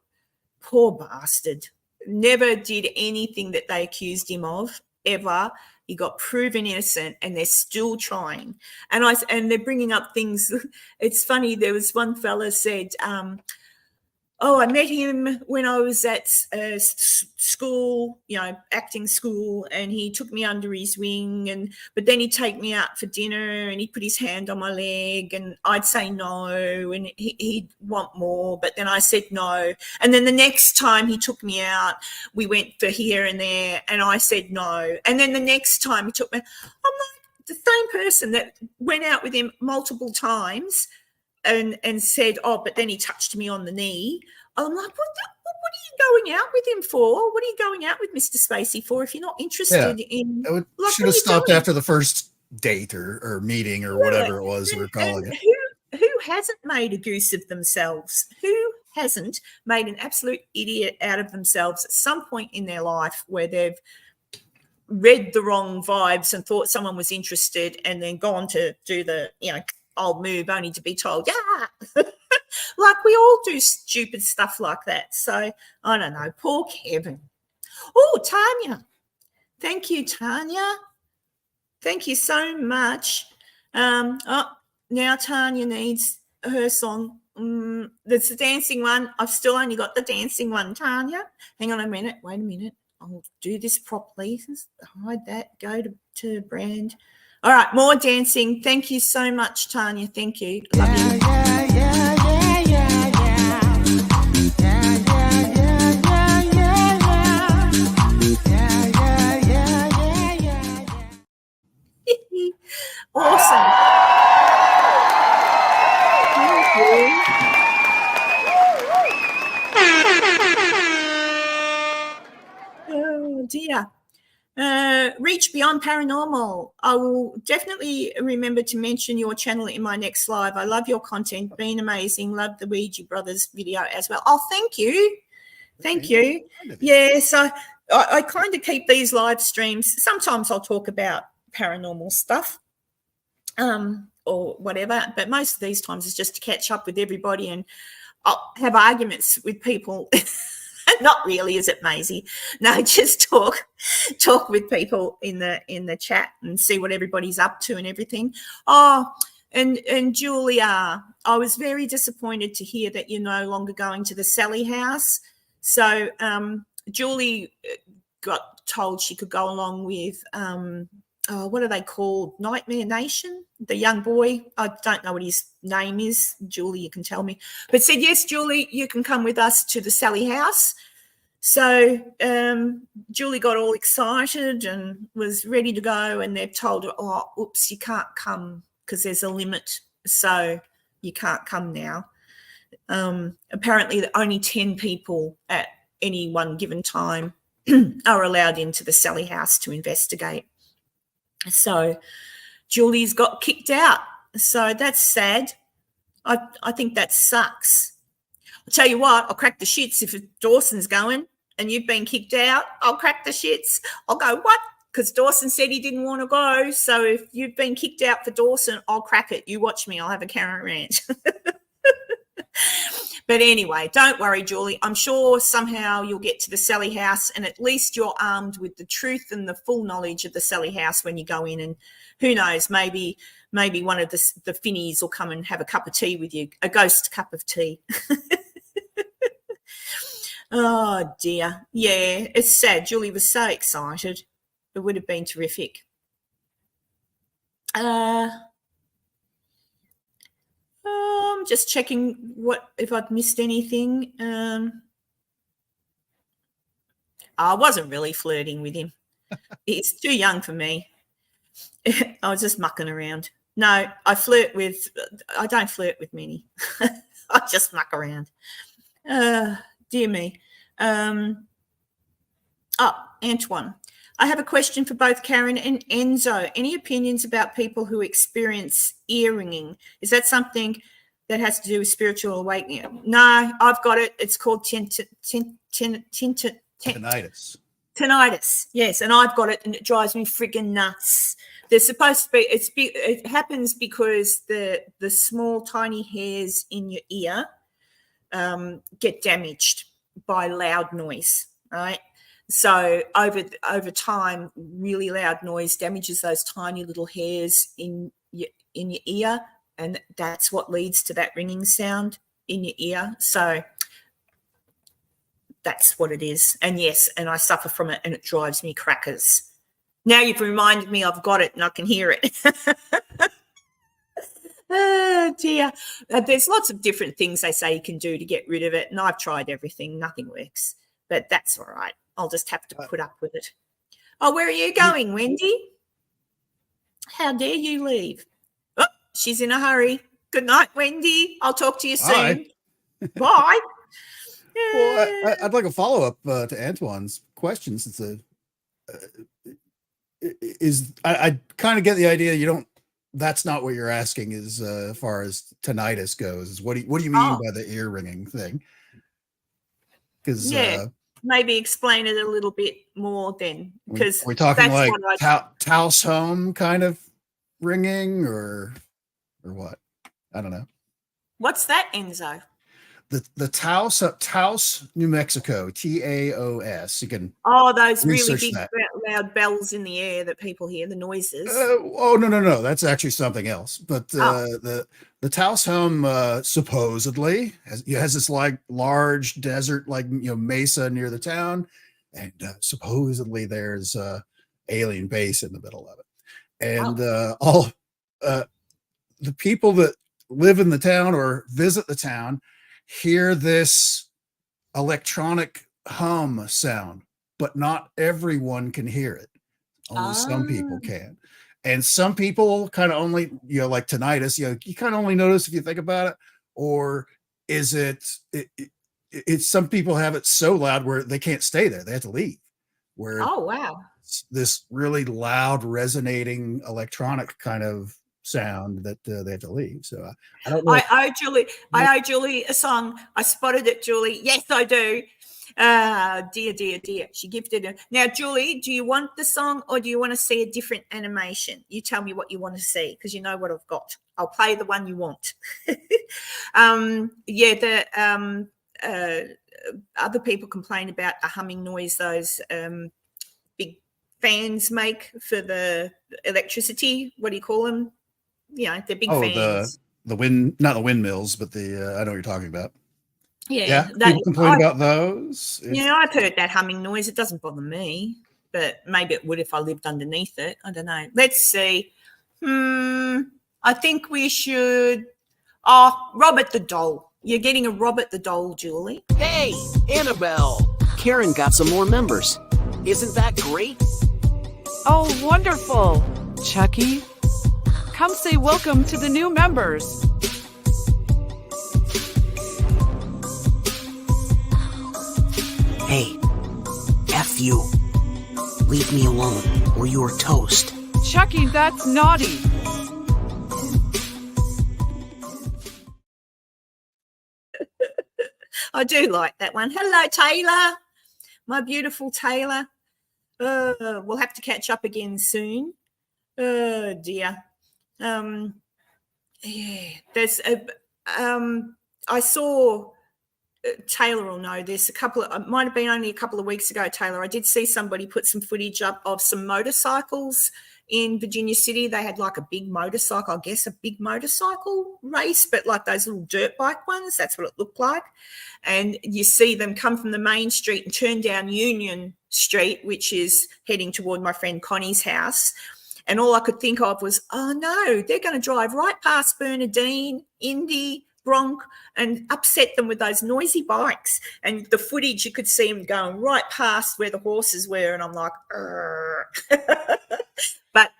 poor bastard. Never did anything that they accused him of, ever. He got proven innocent, and they're still trying. And they're bringing up things. It's funny. There was one fella said, I met him when I was at school, acting school, and he took me under his wing, but then he'd take me out for dinner and he'd put his hand on my leg and I'd say no, and he'd want more, but then I said no. And then the next time he took me out, we went for here and there and I said no. And then the next time he took me, I'm like, the same person that went out with him multiple times and said, but then he touched me on the knee. I'm like, what are you going out with him for? What are you going out with Mr. Spacey for if you're not interested in? Should have stopped after the first date or meeting or whatever it was we're calling it. Who hasn't made a goose of themselves? Who hasn't made an absolute idiot out of themselves at some point in their life where they've read the wrong vibes and thought someone was interested and then gone to do the, old move only to be told, like we all do stupid stuff like that. So I don't know. Poor Kevin. Oh, Tanya. Thank you, Tanya. Thank you so much. Now Tanya needs her song. That's the dancing one. I've still only got the dancing one, Tanya. Hang on a minute. Wait a minute. I'll do this properly. Hide that. Go to brand. All right, more dancing. Thank you so much, Tanya. Thank you. Love you. Awesome. Thank you. Oh dear. Reach Beyond Paranormal. I will definitely remember to mention your channel in my next live. I love your content. Been amazing. Love the Ouija Brothers video as well. Oh, thank you. Thank you. Yeah, so I kind of keep these live streams. Sometimes I'll talk about paranormal stuff or whatever, but most of these times it's just to catch up with everybody, and I'll have arguments with people. Not really, is it, Maisie? No, just talk with people in the chat and see what everybody's up to and everything. Oh, and Julia, I was very disappointed to hear that you're no longer going to the Sally house. So Julie got told she could go along with what are they called? Nightmare Nation, the young boy. I don't know what his name is. Julie, you can tell me. But said, yes, Julie, you can come with us to the Sally house. So Julie got all excited and was ready to go, and they've told her, oh, oops, you can't come because there's a limit. So you can't come now. Apparently only 10 people at any one given time are allowed into the Sally house to investigate. So Julie's got kicked out. So that's sad. I think that sucks. I'll tell you what, I'll crack the shits if Dawson's going and you've been kicked out. I'll crack the shits. I'll go, what? Because Dawson said he didn't want to go. So if you've been kicked out for Dawson, I'll crack it. You watch me. I'll have a Karen rant. But anyway, don't worry, Julie. I'm sure somehow you'll get to the Sally house, and at least you're armed with the truth and the full knowledge of the Sally house when you go in. And who knows, maybe one of the finnies will come and have a cup of tea with you, a ghost cup of tea. Oh, dear. Yeah, it's sad. Julie was so excited. It would have been terrific. I'm just checking if I've missed anything. I wasn't really flirting with him. He's too young for me. I was just mucking around. No, I don't flirt with many. I just muck around. Dear me. Antoine. I have a question for both Karen and Enzo. Any opinions about people who experience ear ringing? Is that something that has to do with spiritual awakening? No, I've got it. It's called tinnitus. Tinnitus, yes, and I've got it, and it drives me friggin' nuts. There's supposed to be. It happens because the small tiny hairs in your ear get damaged by loud noise, right? So over time, really loud noise damages those tiny little hairs in your ear, and that's what leads to that ringing sound in your ear. So that's what it is. And yes, and I suffer from it, and it drives me crackers. Now you've reminded me I've got it and I can hear it. Oh, dear. There's lots of different things they say you can do to get rid of it, and I've tried everything. Nothing works, but that's all right. I'll just have to put up with it. Oh, where are you going, Wendy? How dare you leave? Oh, she's in a hurry. Good night, Wendy. I'll talk to you soon. Bye. Well, I'd like a follow-up to Antoine's question, since I kind of get the idea you don't. That's not what you're asking. As far as tinnitus goes, is what do you mean by the ear ringing thing? Because maybe explain it a little bit more then, because we're talking like Taos home kind of ringing or what? I don't know. What's that, Enzo? The Taos, New Mexico, Taos. You can those really big loud bells in the air that people hear, the noises. No, that's actually something else. But the Taos home supposedly has this like large desert, like mesa near the town, and supposedly there's a alien base in the middle of it, and all the people that live in the town or visit the town hear this electronic hum sound, but not everyone can hear it. Only some people can. And some people kind of only, like tinnitus, you kind of only notice if you think about it. Or is it's some people have it so loud where they can't stay there. They have to leave. Where Oh, wow. This really loud, resonating electronic kind of sound that they have to leave. So I don't know. I owe Julie a song. I spotted it, Julie. Yes, I do. Dear. She gifted it. Now, Julie, do you want the song or do you want to see a different animation? You tell me what you want to see because you know what I've got. I'll play the one you want. Other people complain about the humming noise those big fans make for the electricity. What do you call them? They're big fans. The wind, not the windmills, but I know what you're talking about. Yeah, people complain about those. I've heard that humming noise. It doesn't bother me, but maybe it would if I lived underneath it. I don't know. Let's see. I think we should. Oh, Robert the Doll. You're getting a Robert the Doll, Julie. Hey, Annabelle. Karen got some more members. Isn't that great? Oh, wonderful. Chucky, come say welcome to the new members. Hey, F you. Leave me alone, or you're toast. Chucky, that's naughty. I do like that one. Hello, Taylor. My beautiful Taylor. We'll have to catch up again soon. Oh, dear. There's I saw Taylor will know this. It might have been only a couple of weeks ago, Taylor. I did see somebody put some footage up of some motorcycles in Virginia City. They had like a big motorcycle, I guess a big motorcycle race, but like those little dirt bike ones. That's what it looked like. And you see them come from the main street and turn down Union Street, which is heading toward my friend Connie's house. And all I could think of was, oh no, they're going to drive right past Bernadine, Indy, Bronx, and upset them with those noisy bikes. And the footage, you could see them going right past where the horses were. And I'm like, but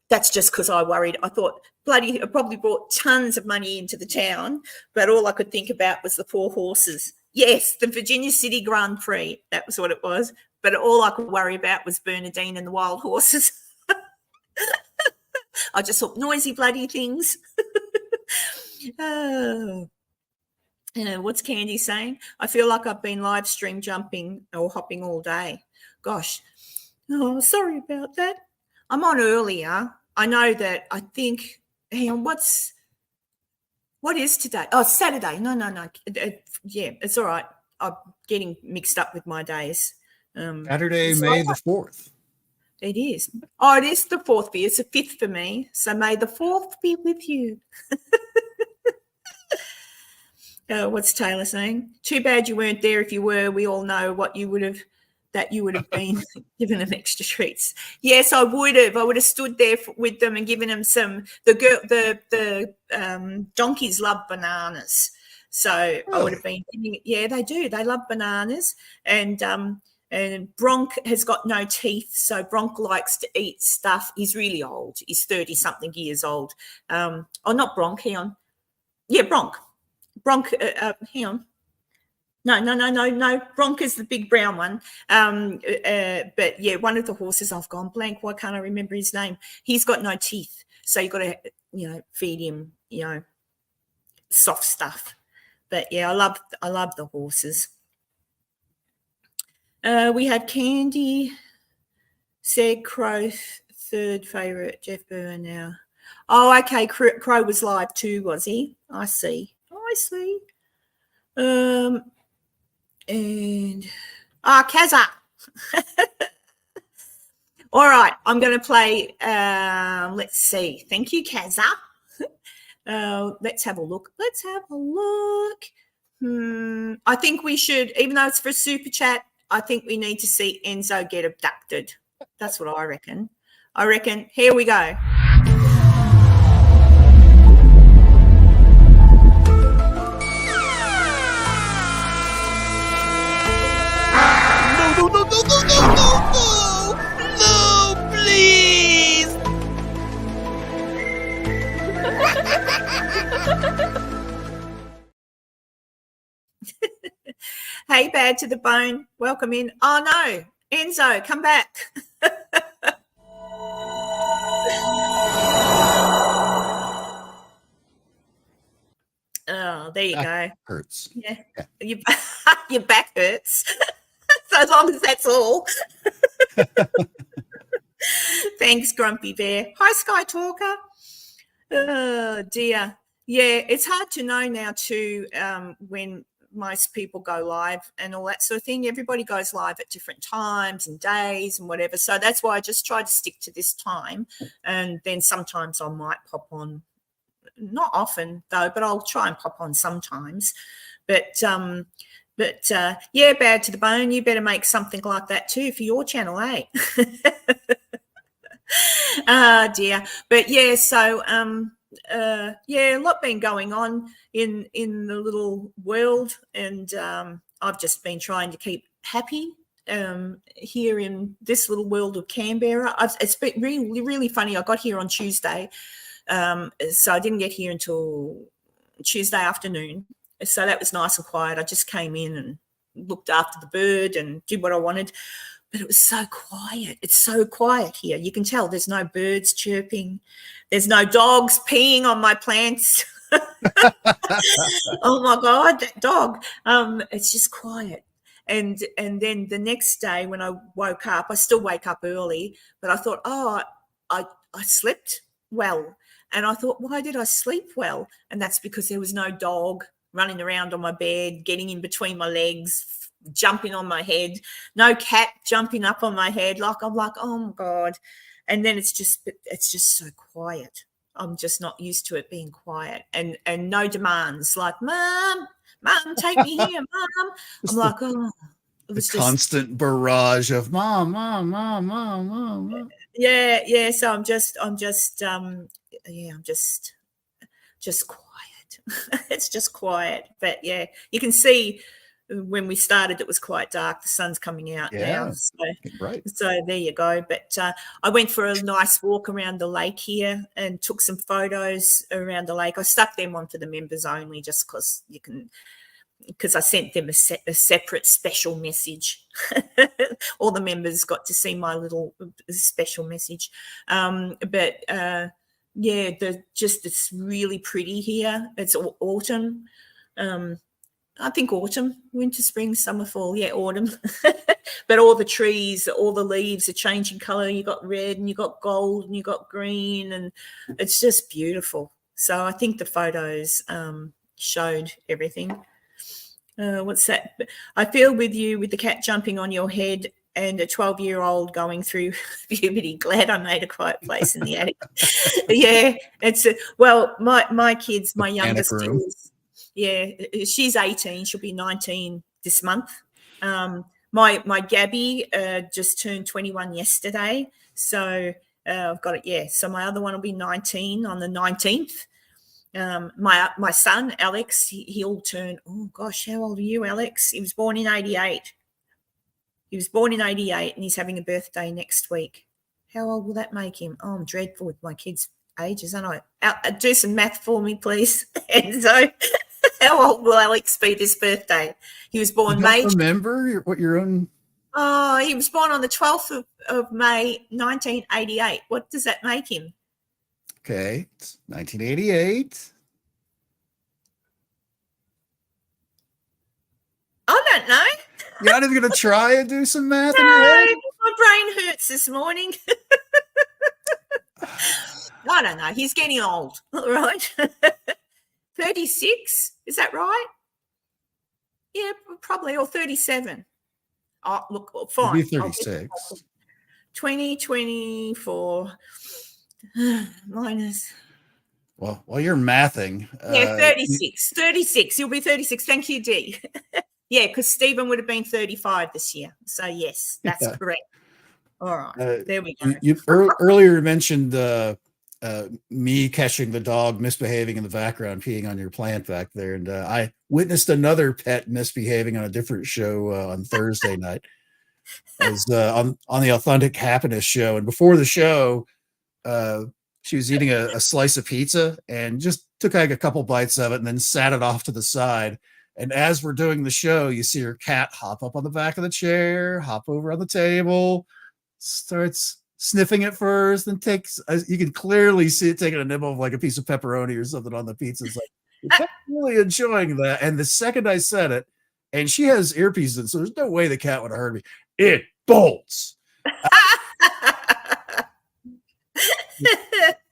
that's just because I worried. I thought, bloody, it probably brought tons of money into the town. But all I could think about was the poor horses. Yes, the Virginia City Grand Prix. That was what it was. But all I could worry about was Bernadine and the wild horses. I just thought noisy bloody things. Oh. What's Candy saying? I feel like I've been live stream jumping or hopping all day. Gosh. Oh, sorry about that. I'm on earlier. I know that I think, hang on, what is today? Oh, Saturday. No. Yeah, it's all right. I'm getting mixed up with my days. Saturday, May the 4th. It is. Oh, it is the 4th. It's the 5th for me. So may the 4th be with you. What's Taylor saying? Too bad you weren't there. If you were, we all know what you would have been giving them extra treats. Yes, I would have. I would have stood there with them and given them some. The donkeys love bananas, so I would have been. Yeah, they do. They love bananas, and Bronk has got no teeth, so Bronk likes to eat stuff. He's really old. He's 30-something years old. Not Bronk. Hang on. Yeah, Bronk. Hang on. No. Bronk is the big brown one. But yeah, one of the horses, I've gone blank. Why can't I remember his name? He's got no teeth. So you've got to, feed him, soft stuff. But yeah, I love the horses. We had Candy said Crow, third favourite, Jeff Burr now. Oh, okay. Crow was live too, was he? I see. And Kazza. All right, I'm going to play. Let's see. Thank you, Kazza. Let's have a look. I think we should, even though it's for super chat, I think we need to see Enzo get abducted. That's what I reckon. Here we go. No, please! Hey, Bad to the Bone, welcome in. Oh no, Enzo, come back. Oh, there you go. Hurts. Yeah. Your back hurts. So as long as that's all. Thanks, Grumpy Bear. Hi, Sky Talker. Oh dear. Yeah, it's hard to know now too when most people go live and all that sort of thing. Everybody goes live at different times and days and whatever. So that's why I just try to stick to this time. And then sometimes I might pop on, not often though, but I'll try and pop on sometimes. But yeah, Bad to the Bone, you better make something like that too for your channel, eh? Ah, dear. But yeah, so yeah, a lot been going on in the little world, and I've just been trying to keep happy here in this little world of Canberra. It's been really, really funny. I got here on Tuesday, so I didn't get here until Tuesday afternoon. So that was nice and quiet. I just came in and looked after the bird and did what I wanted. But it was so quiet. It's so quiet here. You can tell there's no birds chirping. There's no dogs peeing on my plants. Oh, my God, that dog. It's just quiet. And then the next day when I woke up, I still wake up early, but I thought, oh, I slept well. And I thought, why did I sleep well? And that's because there was no dog running around on my bed, getting in between my legs, jumping on my head, no cat jumping up on my head. I'm like, oh my God. And then it's just so quiet. I'm just not used to it being quiet, and no demands like, mom, take me here, mom. I'm like, oh, it was the constant barrage of mom. Yeah. So I'm just quiet. It's just quiet. But yeah, you can see when we started, it was quite dark. The sun's coming out now. So there you go. But I went for a nice walk around the lake here and took some photos around the lake. I stuck them on for the members only, just because I sent them a separate special message. All the members got to see my little special message. Yeah, it's really pretty here. It's autumn. I think autumn, winter, spring, summer, fall. Yeah, autumn. But all the trees, all the leaves are changing color. You got red and you got gold and you got green, and it's just beautiful. So I think the photos showed everything. What's that? I feel with you with the cat jumping on your head and a 12-year-old going through puberty. Glad I made a quiet place in the attic. Yeah, my kids, my youngest is, yeah, she's 18. She'll be 19 this month. My Gabby just turned 21 yesterday. So I've got it. Yeah. So my other one will be 19 on the 19th. My son, Alex, he'll turn, oh gosh, how old are you, Alex? He was born in 88. And he's having a birthday next week. How old will that make him? Oh, I'm dreadful with my kids' ages, aren't I? Do some math for me, please. And so how old will Alex be this birthday? He was born May. Remember what your own? Oh, he was born on the 12th of May, 1988. What does that make him? Okay, it's 1988. I don't know. You're not even going to try and do some math in No, your head? my brain hurts this morning. I don't know. He's getting old, right? 36, is that right? Yeah, probably, or 37. Oh, look, fine. It'll be 36. 2024 minus. Well, while you're mathing. Yeah, 36. 36. You'll be 36. Thank you, Dee. Yeah, because Stephen would have been 35 this year. So, yes, that's correct. All right. There we go. You earlier mentioned me catching the dog misbehaving in the background, peeing on your plant back there. And I witnessed another pet misbehaving on a different show on Thursday night. As on the Authentic Happiness show. And before the show, she was eating a slice of pizza and just took like a couple bites of it and then sat it off to the side. And as we're doing the show, you see her cat hop up on the back of the chair, hop over on the table, starts sniffing it first, then takes, you can clearly see it taking a nibble of like a piece of pepperoni or something on the pizza. It's like, you're really enjoying that. And the second I said it, and she has earpieces in, so there's no way the cat would have heard me. It bolts.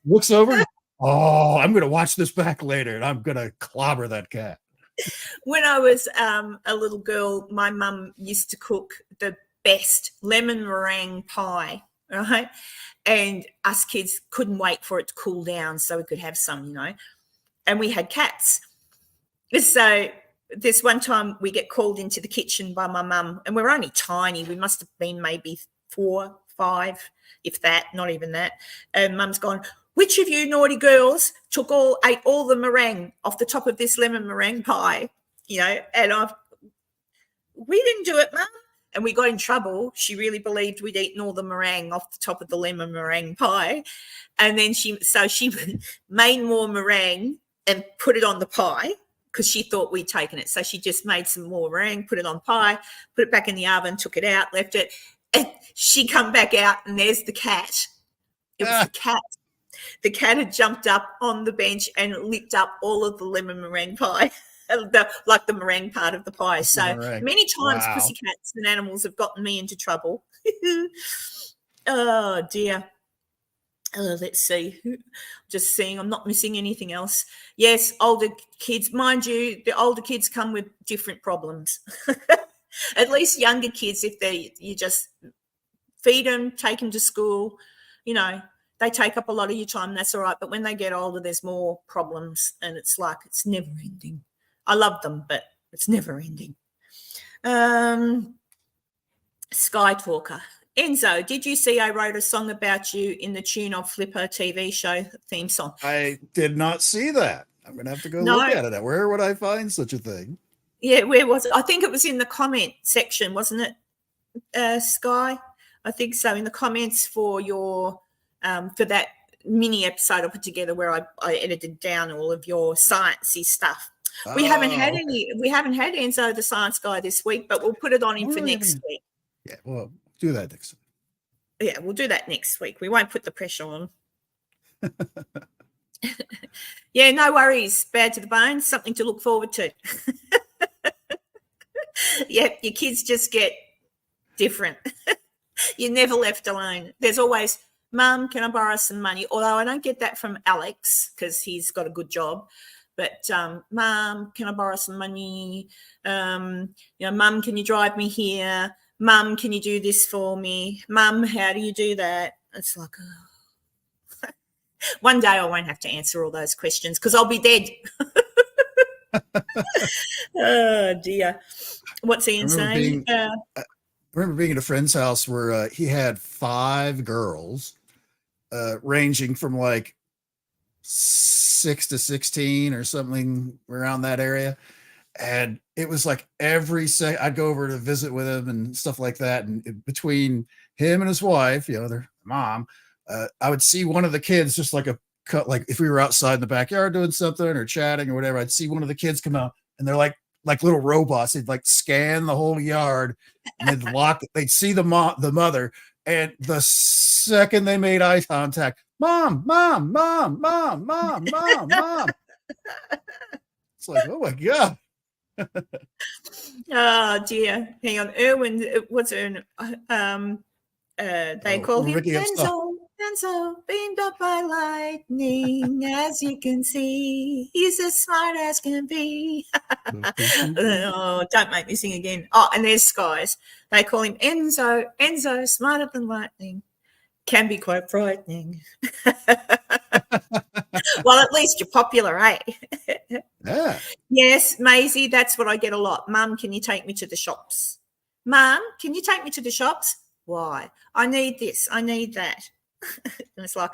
Looks over. Oh, I'm going to watch this back later, and I'm going to clobber that cat. When I was a little girl, my mum used to cook the best lemon meringue pie, right? And us kids couldn't wait for it to cool down so we could have some, you know. And we had cats. So this one time we get called into the kitchen by my mum, and we're only tiny. We must have been maybe 4, 5, if that, not even that. And mum's gone, which of you naughty girls ate all the meringue off the top of this lemon meringue pie? You know, and we didn't do it, Mum. And we got in trouble. She really believed we'd eaten all the meringue off the top of the lemon meringue pie. And then she made more meringue and put it on the pie because she thought we'd taken it. So she just made some more meringue, put it on pie, put it back in the oven, took it out, left it. And she come back out and there's the cat. It was the cat. The cat had jumped up on the bench and licked up all of the lemon meringue pie, like the meringue part of the pie. So many times pussycats and animals have gotten me into trouble. Oh, dear. Let's see. Just seeing, I'm not missing anything else. Yes, older kids. Mind you, the older kids come with different problems. At least younger kids, if you just feed them, take them to school, you know, they take up a lot of your time. That's all right. But when they get older, there's more problems, and it's like it's never ending. I love them, but it's never ending. Sky Talker. Enzo, did you see I wrote a song about you in the tune of Flipper TV show theme song? I did not see that. I'm going to have to go look at it. Where would I find such a thing? Yeah, where was it? I think it was in the comment section, wasn't it, Sky? I think so. In the comments for your for that mini episode I put together where I edited down all of your sciencey stuff. We haven't had Enzo the science guy this week, but we'll put it on him for next week. Yeah, well, do that next week. Yeah, we'll do that next week. We won't put the pressure on. Yeah, no worries. Bad to the bone. Something to look forward to. Yeah, your kids just get different. You're never left alone. There's always, Mum, can I borrow some money? Although I don't get that from Alex because he's got a good job. But, Mum, can I borrow some money? Mum, can you drive me here? Mum, can you do this for me? Mum, how do you do that? It's like, oh. One day I won't have to answer all those questions because I'll be dead. Oh, dear. What's Ian saying? I remember being at a friend's house where he had 5 girls ranging from like 6 to 16 or something around that area. And it was like every second I'd go over to visit with him and stuff like that. And between him and his wife, their mom, I would see one of the kids just like if we were outside in the backyard doing something or chatting or whatever, I'd see one of the kids come out and they're like little robots. They'd like scan the whole yard and they'd see the mother. And the second they made eye contact, mom. It's like, oh my God. Oh dear. Hang on. Erwin, what's Erwin? They call him Enzo, beamed up by lightning, as you can see. He's as smart as can be. Oh, don't make me sing again. Oh, and there's Skies. They call him Enzo. Enzo, smarter than lightning. Can be quite frightening. Well, at least you're popular, eh? Yeah. Yes, Maisie, that's what I get a lot. Mum, can you take me to the shops? Mum, can you take me to the shops? Why? I need this. I need that. And it's like,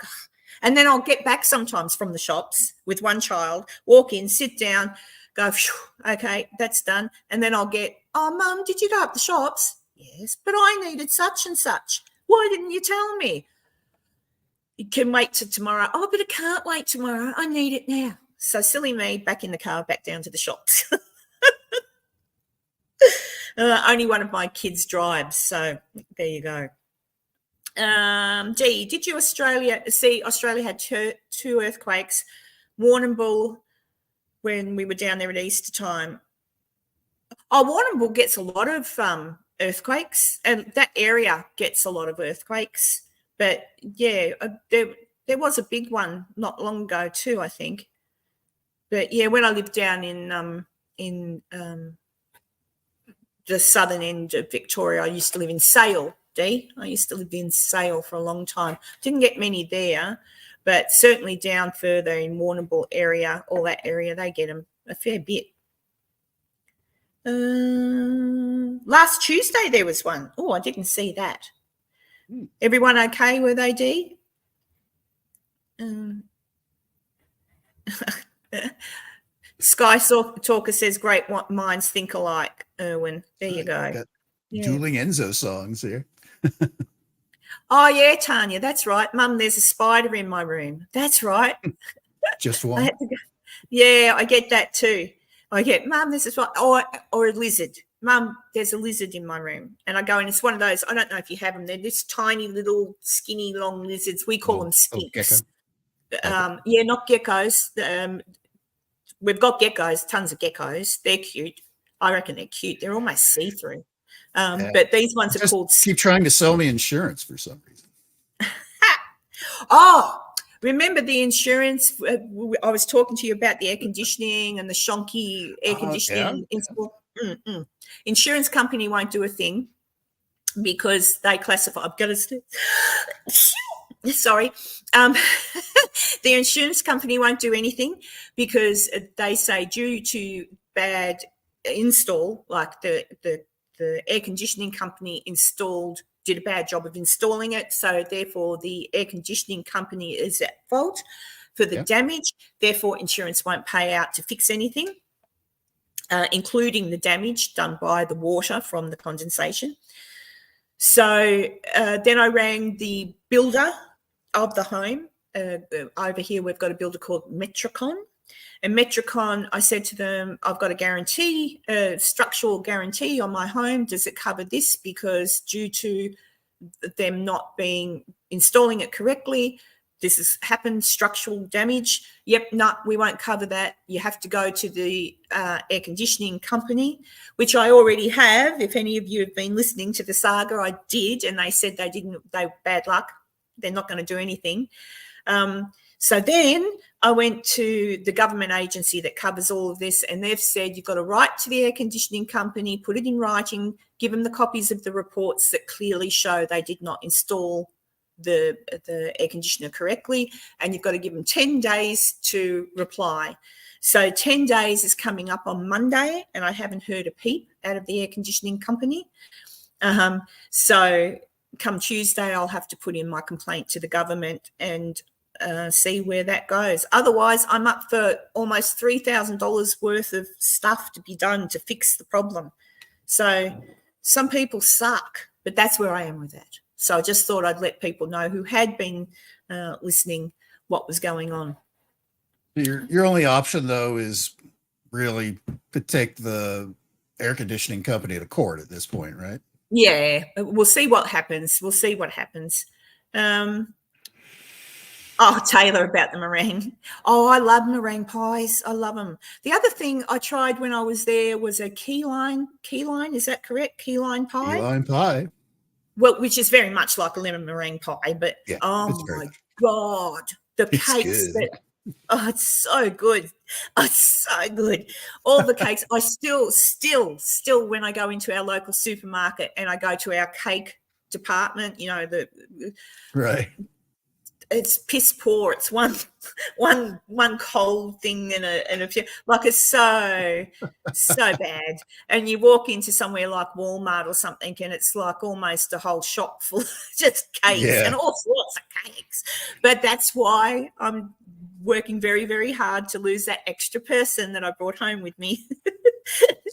and then I'll get back sometimes from the shops with one child, walk in, sit down, go, okay, that's done. And then I'll get, oh, Mum, did you go up the shops? Yes, but I needed such and such. Why didn't you tell me? It can wait till tomorrow. Oh, but it can't wait tomorrow. I need it now. So silly me, back in the car, back down to the shops. Only one of my kids drives, so there you go. Dee, did you see Australia had two earthquakes, Warrnambool when we were down there at Easter time. Oh, Warrnambool gets a lot of earthquakes, and that area gets a lot of earthquakes. But yeah, there was a big one not long ago too, I think. But yeah, when I lived down in the southern end of Victoria, I used to live in Sale. I used to live in Sale for a long time. Didn't get many there, but certainly down further in Warrnambool area, all that area, they get them a fair bit. Last Tuesday there was one. Oh, I didn't see that. Everyone okay? Were they, Dee? Sky Talker says, great minds think alike, Erwin. There you go. Got dueling Enzo songs here. Oh, yeah, Tanya, that's right. Mum, there's a spider in my room. That's right. Just one. Yeah, I get that too. I get, Mum, this is what, or a lizard. Mum, there's a lizard in my room. And I go, and it's one of those, I don't know if you have them. They're this tiny little skinny long lizards. We call them skinks. Gecko. Yeah, not geckos. We've got geckos, tons of geckos. They're cute. I reckon they're cute. They're almost see-through. But these ones are called... Keep trying to sell me insurance for some reason. Oh, remember the insurance? I was talking to you about the air conditioning and the shonky air conditioning. Yeah. Insurance company won't do a thing because they classify... I've got to... Sorry. The insurance company won't do anything because they say due to bad install, like the air conditioning company did a bad job of installing it. So therefore the air conditioning company is at fault for the damage. Therefore insurance won't pay out to fix anything, including the damage done by the water from the condensation. So then I rang the builder of the home. Over here we've got a builder called Metricon. And Metricon, I said to them, I've got a guarantee, a structural guarantee on my home. Does it cover this? Because due to them not installing it correctly, this has happened, structural damage. Yep, no, we won't cover that. You have to go to the air conditioning company, which I already have. If any of you have been listening to the saga, I did, and they said they bad luck. They're not going to do anything. So then I went to the government agency that covers all of this, and they've said you've got to write to the air conditioning company, put it in writing, give them the copies of the reports that clearly show they did not install the air conditioner correctly, and you've got to give them 10 days to reply. So 10 days is coming up on Monday, and I haven't heard a peep out of the air conditioning company. So come Tuesday, I'll have to put in my complaint to the government and see where that goes. Otherwise, I'm up for almost $3,000 worth of stuff to be done to fix the problem. So some people suck, but that's where I am with that. So I just thought I'd let people know who had been listening what was going on. Your only option, though, is really to take the air conditioning company to court at this point, right? Yeah, we'll see what happens. We'll see what happens. Oh, Taylor, about the meringue. Oh, I love meringue pies. I love them. The other thing I tried when I was there was a key lime. Is that correct? Key lime pie? Key lime pie. Well, which is very much like a lemon meringue pie, but oh my God, the cakes it's so good. Oh, it's so good. All the cakes. I still, when I go into our local supermarket and I go to our cake department, Right. It's piss poor. It's one cold thing and a few, like it's so bad. And you walk into somewhere like Walmart or something, and it's like almost a whole shop full of just cakes and all sorts of cakes. But that's why I'm working very, very hard to lose that extra person that I brought home with me.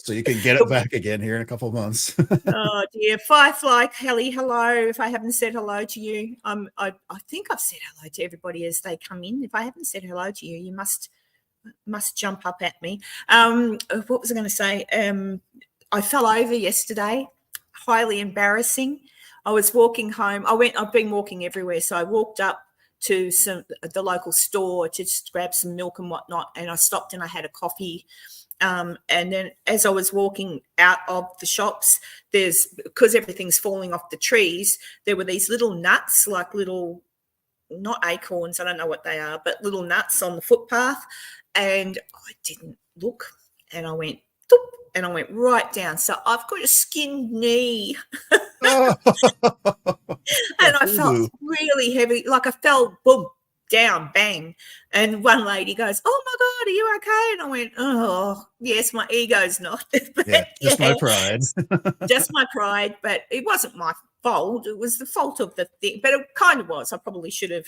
So you can get it back again here in a couple of months. Oh dear. Firefly Kelly, hello. If I haven't said hello to you, I think I've said hello to everybody as they come in. If I haven't said hello to you, you must jump up at me. What was I going to say? I fell over yesterday, highly embarrassing. I was walking home. I've been walking everywhere. So I walked up to the local store to just grab some milk and whatnot. And I stopped and I had a coffee. And then as I was walking out of the shops, because everything's falling off the trees, there were these little nuts, like little, not acorns, I don't know what they are, but little nuts on the footpath. And I didn't look, and I went, doop, and I went right down. So I've got a skinned knee. Oh. And I felt really heavy, like I fell, boom, down, bang. And one lady goes, "Oh my God, are you okay?" And I went, "Oh, yes, my ego's not." But just my pride. Just my pride, but it wasn't my fault. It was the fault of the thing, but it kind of was. I probably should have.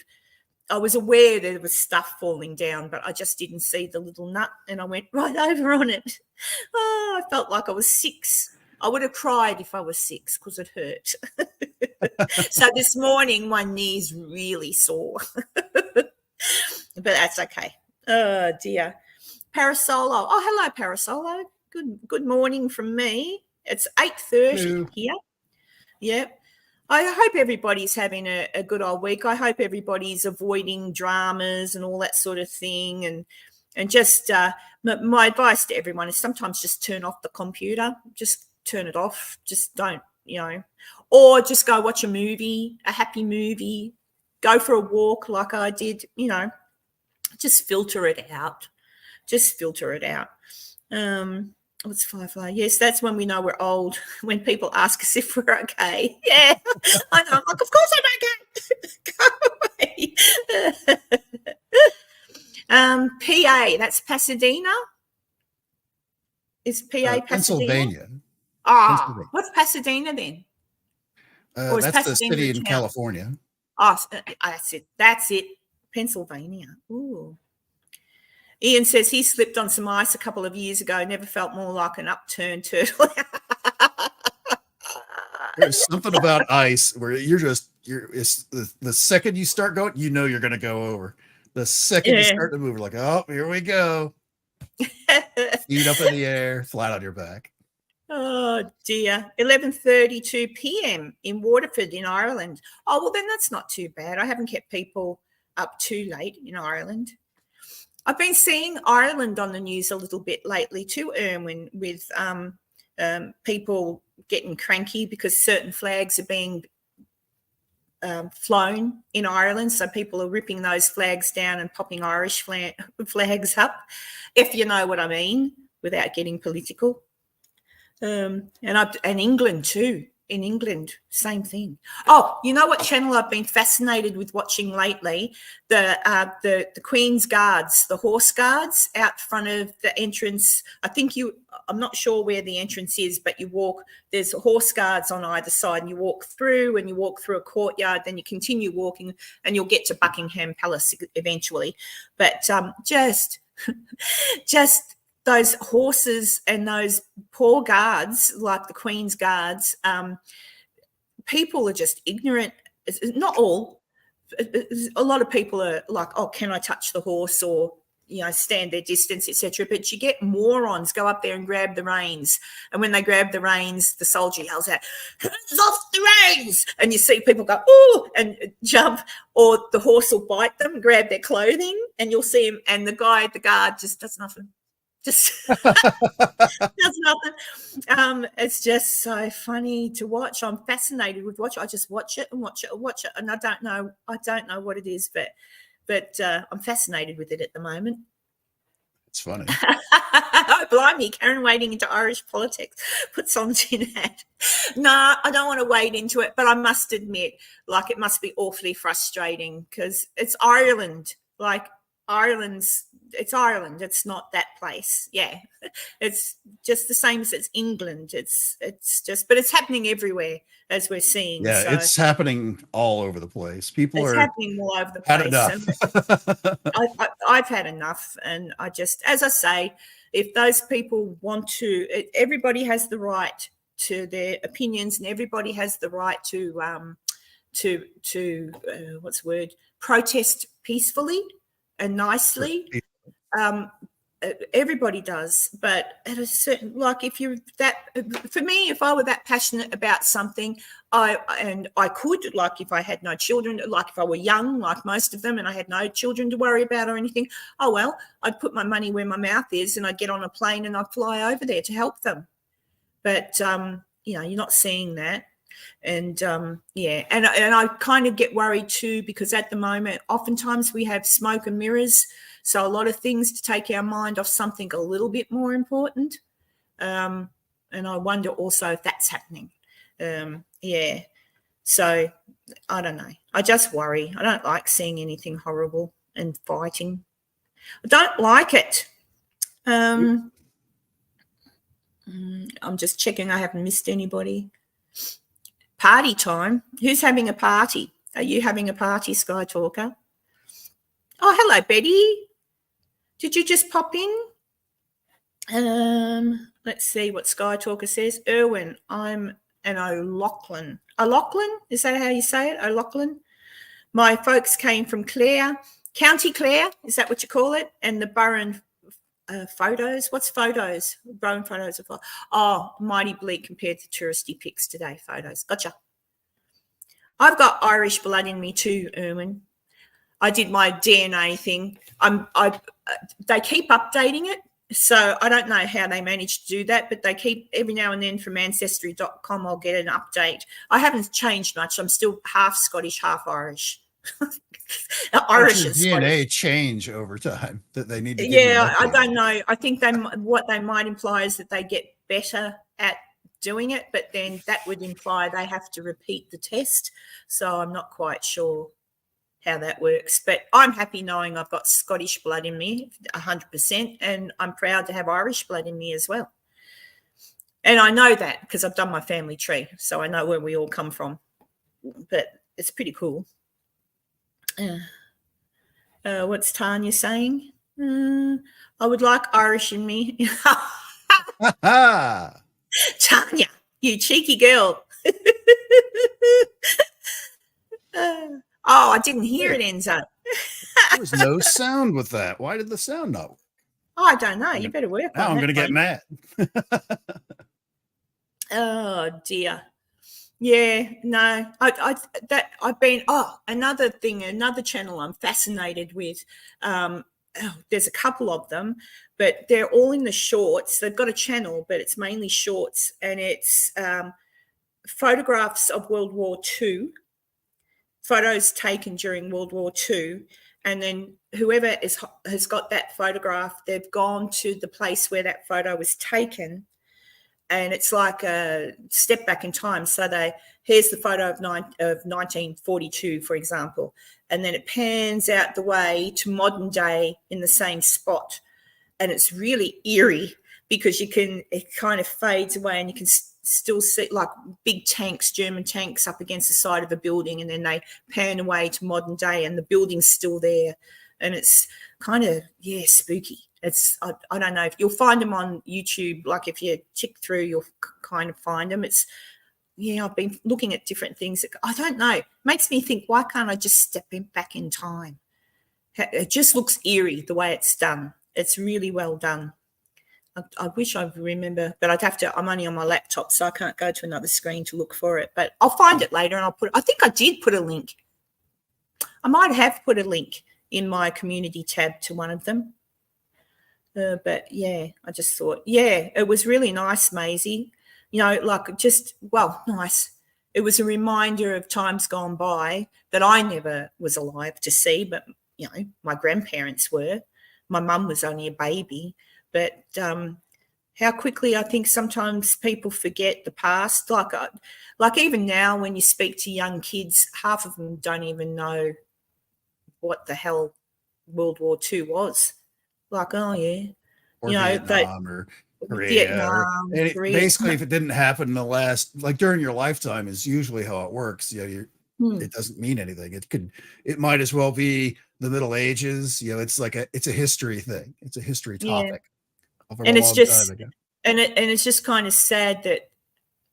I was aware there was stuff falling down, but I just didn't see the little nut, and I went right over on it. Oh, I felt like I was 6. I would have cried if I was 6 because it hurt. So this morning, my knee's really sore, but that's okay. Oh dear. Parasolo. Oh, hello, Parasolo. Good morning from me. It's 8:30 here. Yep. I hope everybody's having a good old week. I hope everybody's avoiding dramas and all that sort of thing. And just my advice to everyone is sometimes just turn off the computer. Just turn it off. Just don't, or just go watch a movie, a happy movie. Go for a walk like I did, just filter it out. Just filter it out. What's Firefly? Yes, that's when we know we're old, when people ask us if we're okay. Yeah, I know. I'm like, of course I'm okay. Go away. PA, that's Pasadena. Is PA Pasadena? Pennsylvania. What's Pasadena then? That's Pasadena the city in California. Oh, that's it. Pennsylvania. Ooh. Ian says he slipped on some ice a couple of years ago. Never felt more like an upturned turtle. There's something about ice where it's the second you start going, you're going to go over. The second you start to move, you're like, oh, here we go. Feet up in the air, flat on your back. Oh dear. 11:32 p.m. in Waterford in Ireland. Oh, well, then that's not too bad. I haven't kept people up too late in Ireland. I've been seeing Ireland on the news a little bit lately too, Erwin, with people getting cranky because certain flags are being flown in Ireland. So people are ripping those flags down and popping Irish flags up, if you know what I mean, without getting political. And England too. In England, same thing. Oh, you know what channel I've been fascinated with watching lately? The Queen's Guards, the horse guards out front of the entrance. I'm not sure where the entrance is, but you walk, there's horse guards on either side, and you walk through a courtyard, then you continue walking and you'll get to Buckingham Palace eventually. But just those horses and those poor guards, like the Queen's Guards, people are just ignorant. Not all. A lot of people are like, oh, can I touch the horse, or stand their distance, etc. But you get morons go up there and grab the reins, and when they grab the reins, the soldier yells out, "Hands off the reins!" And you see people go, "Ooh!" and jump, or the horse will bite them, grab their clothing, and you'll see him, and the guard just does nothing. Just does nothing. It's just so funny to watch. I'm fascinated with watch. I just watch it, and I don't know what it is, but I'm fascinated with it at the moment. It's funny. Oh, blimey, Karen wading into Irish politics. Put some in that. No, I don't want to wade into it, but I must admit, like, it must be awfully frustrating because it's Ireland. Like, it's Ireland. It's not that place. Yeah, it's just the same as it's England. It's just, but it's happening everywhere, as we're seeing. Yeah, so it's happening all over the place. People are happening all over the had place. enough. I've had enough, and I just, as I say, if those people want to, everybody has the right to their opinions, and everybody has the right to protest peacefully and nicely. everybody does, but at a certain, like if you're that, for me, if I were that passionate about something, I could, like if I had no children, like if I were young, like most of them, and I had no children to worry about or anything, oh, well, I'd put my money where my mouth is and I'd get on a plane and I'd fly over there to help them. But, you're not seeing that. And and I kind of get worried too, because at the moment, oftentimes we have smoke and mirrors. So a lot of things to take our mind off something a little bit more important. And I wonder also if that's happening. So I don't know. I just worry. I don't like seeing anything horrible and fighting. I don't like it. I'm just checking I haven't missed anybody. Party time. Who's having a party? Are you having a party, Sky Talker? Oh, hello, Betty. Did you just pop in? Let's see what Sky Talker says. Erwin, I'm an O'Loughlin. O'Loughlin? Is that how you say it? O'Loughlin? My folks came from Clare, County Clare. Is that what you call it? And the Burren photos. What's photos? Burren photos of mighty bleak compared to touristy pics today. Photos. Gotcha. I've got Irish blood in me too, Erwin. I did my DNA thing. They keep updating it, so I don't know how they managed to do that, but they keep every now and then from Ancestry.com. I'll get an update. I haven't changed much. I'm still half Scottish, half Irish. Irish and DNA Scottish. change over time that they need to give you Yeah, I don't know. I think what they might imply is that they get better at doing it, but then that would imply they have to repeat the test. So I'm not quite sure how that works, but I'm happy knowing I've got Scottish blood in me 100%, and I'm proud to have Irish blood in me as well. And I know that because I've done my family tree, so I know where we all come from, but it's pretty cool. What's Tanya saying? I would like Irish in me. Tanya, you cheeky girl. I didn't hear it, Enzo. There was no sound with that. Why did the sound not work? I don't know. You better work Now on I'm going to get mate. mad. Oh dear. Yeah, no. Another channel I'm fascinated with. There's a couple of them, but they're all in the shorts. They've got a channel, but it's mainly shorts, and it's photographs of World War II, photos taken during World War II, and then whoever has got that photograph, they've gone to the place where that photo was taken, and it's like a step back in time. So here's the photo of 1942, for example, and then it pans out the way to modern day in the same spot, and it's really eerie because it kind of fades away, and you can still see like big tanks, German tanks up against the side of a building, and then they pan away to modern day and the building's still there, and it's kind of spooky. It's I don't know if you'll find them on YouTube. Like if you check through, you'll kind of find them. I've been looking at different things. I don't know. It makes me think, why can't I just step back in time? It just looks eerie the way it's done. It's really well done. I wish I remember, but I'm only on my laptop, so I can't go to another screen to look for it. But I'll find it later, and I think I did put a link. I might have put a link in my community tab to one of them. But I just thought, it was really nice, Maisie. Nice. It was a reminder of times gone by that I never was alive to see, but, my grandparents were. My mum was only a baby. But how quickly I think sometimes people forget the past. Like even now when you speak to young kids, half of them don't even know what the hell World War II was. Like, oh, yeah. Or Vietnam or Korea. Basically, if it didn't happen in the last, like during your lifetime is usually how it works. It doesn't mean anything. It might as well be the Middle Ages. It's a history thing. It's a history topic. And it's just, and it's just kind of sad that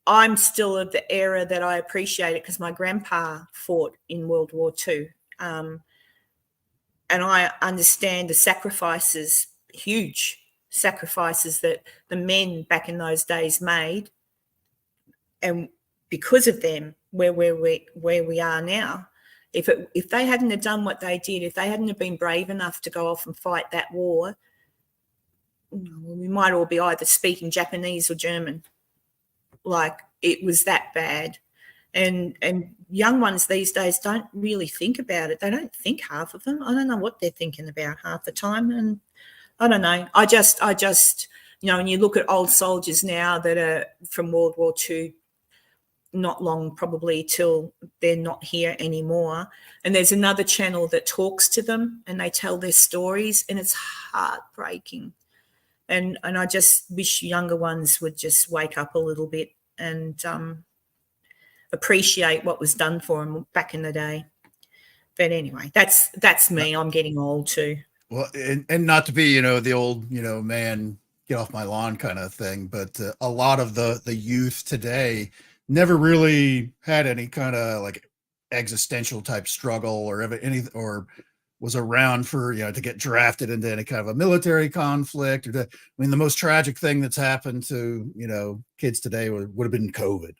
I'm still of the era that I appreciate it because my grandpa fought in World War II. And I understand the sacrifices huge sacrifices that the men back in those days made, and because of them, where we are now. If they hadn't have done what they did, if they hadn't have been brave enough to go off and fight that war, we might all be either speaking Japanese or German. Like, it was that bad. And young ones these days don't really think about it. They don't think, half of them. I don't know what they're thinking about half the time. And I don't know. I just, and you look at old soldiers now that are from World War II, not long probably till they're not here anymore. And there's another channel that talks to them and they tell their stories, and it's heartbreaking. And I just wish younger ones would just wake up a little bit and appreciate what was done for them back in the day. But anyway, that's me. I'm getting old too. Well, and not to be, the old, man, get off my lawn kind of thing, but a lot of the youth today never really had any kind of like existential type struggle or anything, or was around for, to get drafted into any kind of a military conflict. The most tragic thing that's happened to, kids today would have been COVID.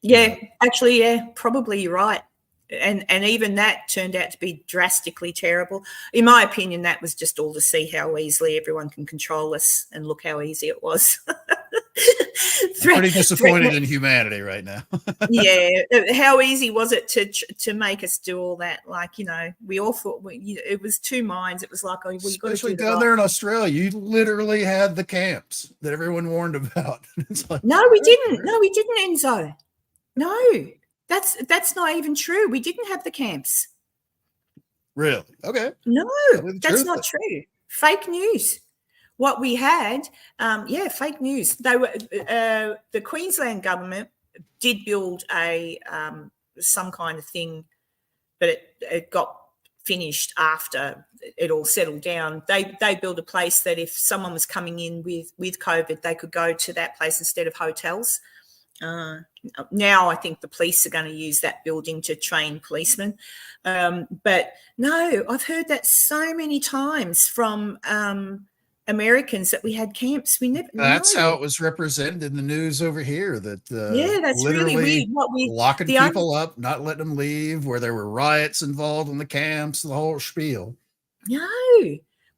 Yeah, actually, yeah, probably you're right. And even that turned out to be drastically terrible. In my opinion, that was just all to see how easily everyone can control us, and look how easy it was. I'm pretty disappointed in humanity right now. Yeah, how easy was it to make us do all that? Like, we all thought it was two minds. It was like, oh, we got to do down there in Australia, you literally had the camps that everyone warned about. It's like, no, we didn't. No, we didn't, Enzo. No, that's not even true. We didn't have the camps. Really? Okay. No, that's not true. Fake news. What we had, fake news. They were the Queensland government did build a some kind of thing, but it got finished after it all settled down. They built a place that if someone was coming in with COVID, they could go to that place instead of hotels. Now I think the police are going to use that building to train policemen. But no, I've heard that so many times from Americans that we had camps. We never. That's how it was represented in the news over here. That that's really weird. Locking people up, not letting them leave, where there were riots involved in the camps, the whole spiel. No,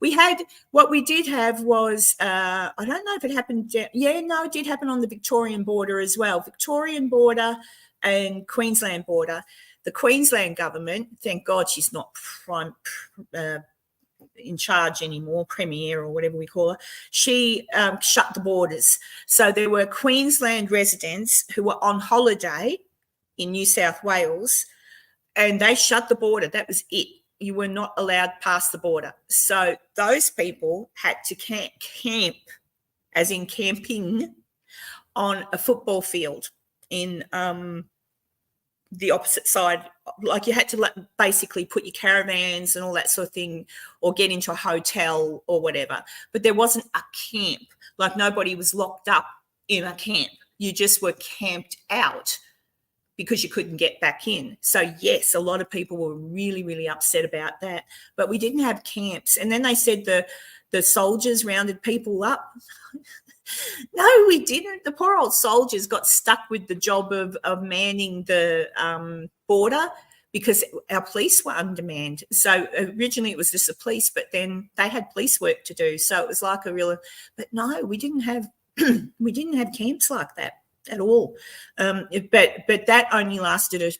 we had, what we did have was, I don't know if it happened. It did happen on the Victorian border as well. Victorian border and Queensland border. The Queensland government, thank God she's not in charge anymore, Premier or whatever we call her, she shut the borders. So there were Queensland residents who were on holiday in New South Wales, and they shut the border. That was it. You were not allowed past the border. So those people had to camp, as in camping, on a football field in the opposite side. Like, you had to basically put your caravans and all that sort of thing, or get into a hotel or whatever. But there wasn't a camp. Like, nobody was locked up in a camp. You just were camped out because you couldn't get back in. So, yes, a lot of people were really, really upset about that. But we didn't have camps. And then they said the soldiers rounded people up. No, we didn't. The poor old soldiers got stuck with the job of manning the border because our police were undermanned. So originally it was just the police, but then they had police work to do. So it was like but no, we didn't have camps like that at all. But that only lasted a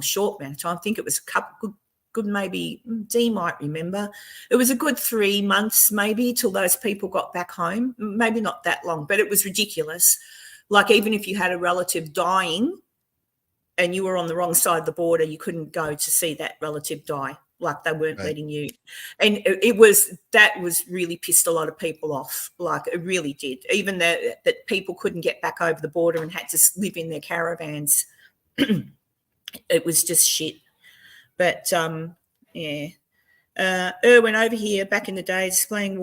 short amount of time. I think it was a couple good maybe Dee might remember. It was a good 3 months maybe till those people got back home. Maybe not that long, but it was ridiculous. Like, even if you had a relative dying and you were on the wrong side of the border, you couldn't go to see that relative die. Like, they weren't letting you. And that was really pissed a lot of people off. Like, it really did. Even that people couldn't get back over the border and had to live in their caravans. It was just shit. But, Erwin over here back in the day displaying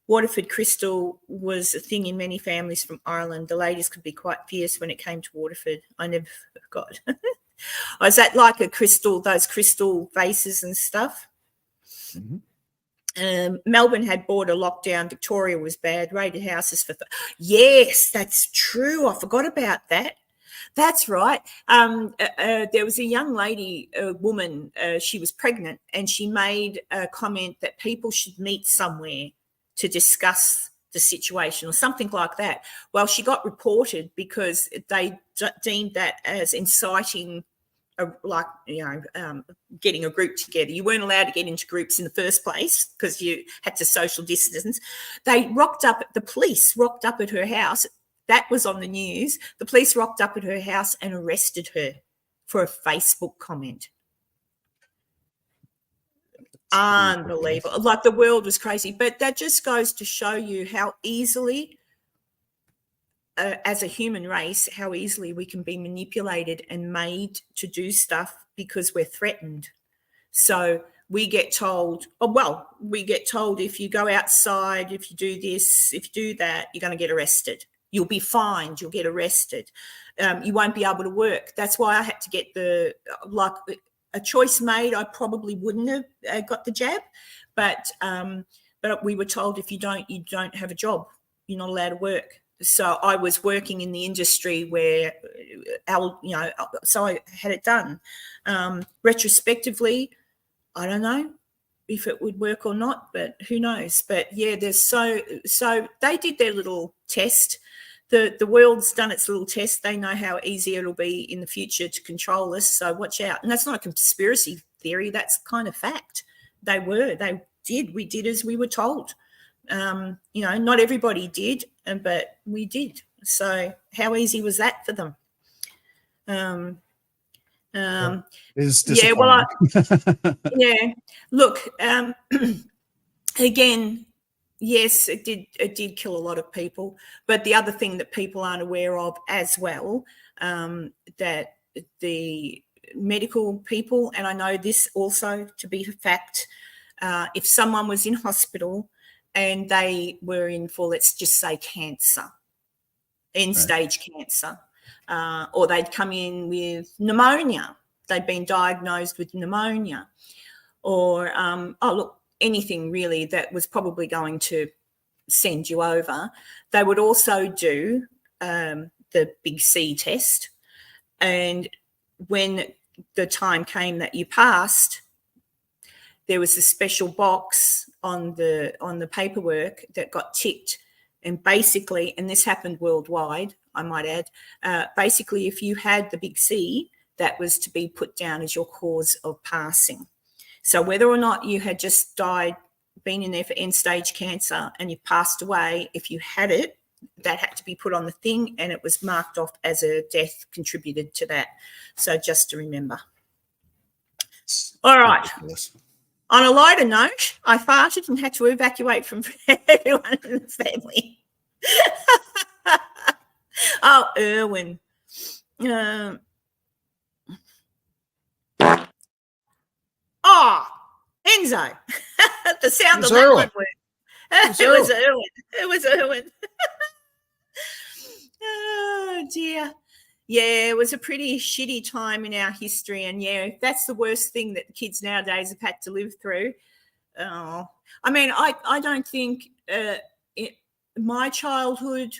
Waterford crystal was a thing in many families from Ireland. The ladies could be quite fierce when it came to Waterford. I never forgot. Is that like a crystal, those crystal vases and stuff? Mm-hmm. Melbourne had border lockdown. Victoria was bad. Raided houses for. Yes, that's true. I forgot about that. That's right. There was a young lady, a woman, she was pregnant, and she made a comment that people should meet somewhere to discuss the situation or something like that. Well, she got reported because they deemed that as inciting, getting a group together. You weren't allowed to get into groups in the first place because you had to social distance. The police rocked up at her house. That was on the news. The police rocked up at her house and arrested her for a Facebook comment. Unbelievable. Like, the world was crazy. But that just goes to show you how easily, as a human race, how easily we can be manipulated and made to do stuff because we're threatened. So we get told, if you go outside, if you do this, if you do that, you're going to get arrested. You'll be fined. You'll get arrested. You won't be able to work. That's why I had to get a choice made. I probably wouldn't have got the jab, but we were told if you don't have a job. You're not allowed to work. So I was working in the industry where, so I had it done. Retrospectively, I don't know if it would work or not, but who knows? But yeah, so they did their little test. The world's done its little test. They know how easy it'll be in the future to control us. So watch out. And that's not a conspiracy theory. That's kind of fact. We did as we were told. Not everybody did, but we did. So how easy was that for them? Is yeah. Look, again, yes, it did kill a lot of people. But the other thing that people aren't aware of as well, that the medical people, and I know this also to be a fact, if someone was in hospital and they were in for, let's just say, cancer, end-stage cancer, or they'd come in with pneumonia, they'd been diagnosed with pneumonia, or, anything really that was probably going to send you over. They would also do the big C test. And when the time came that you passed, there was a special box on the paperwork that got ticked. And basically, and this happened worldwide, I might add, basically if you had the big C, that was to be put down as your cause of passing. So whether or not you had just died, been in there for end-stage cancer and you passed away, if you had it, that had to be put on the thing and it was marked off as a death contributed to that. So just to remember. All right. On a lighter note, I farted and had to evacuate from everyone in the family. Oh, Erwin. Enzo. The sound of that one word. It was Erwin. Oh, dear. Yeah, it was a pretty shitty time in our history. And, yeah, that's the worst thing that the kids nowadays have had to live through. Oh, I mean, I don't think my childhood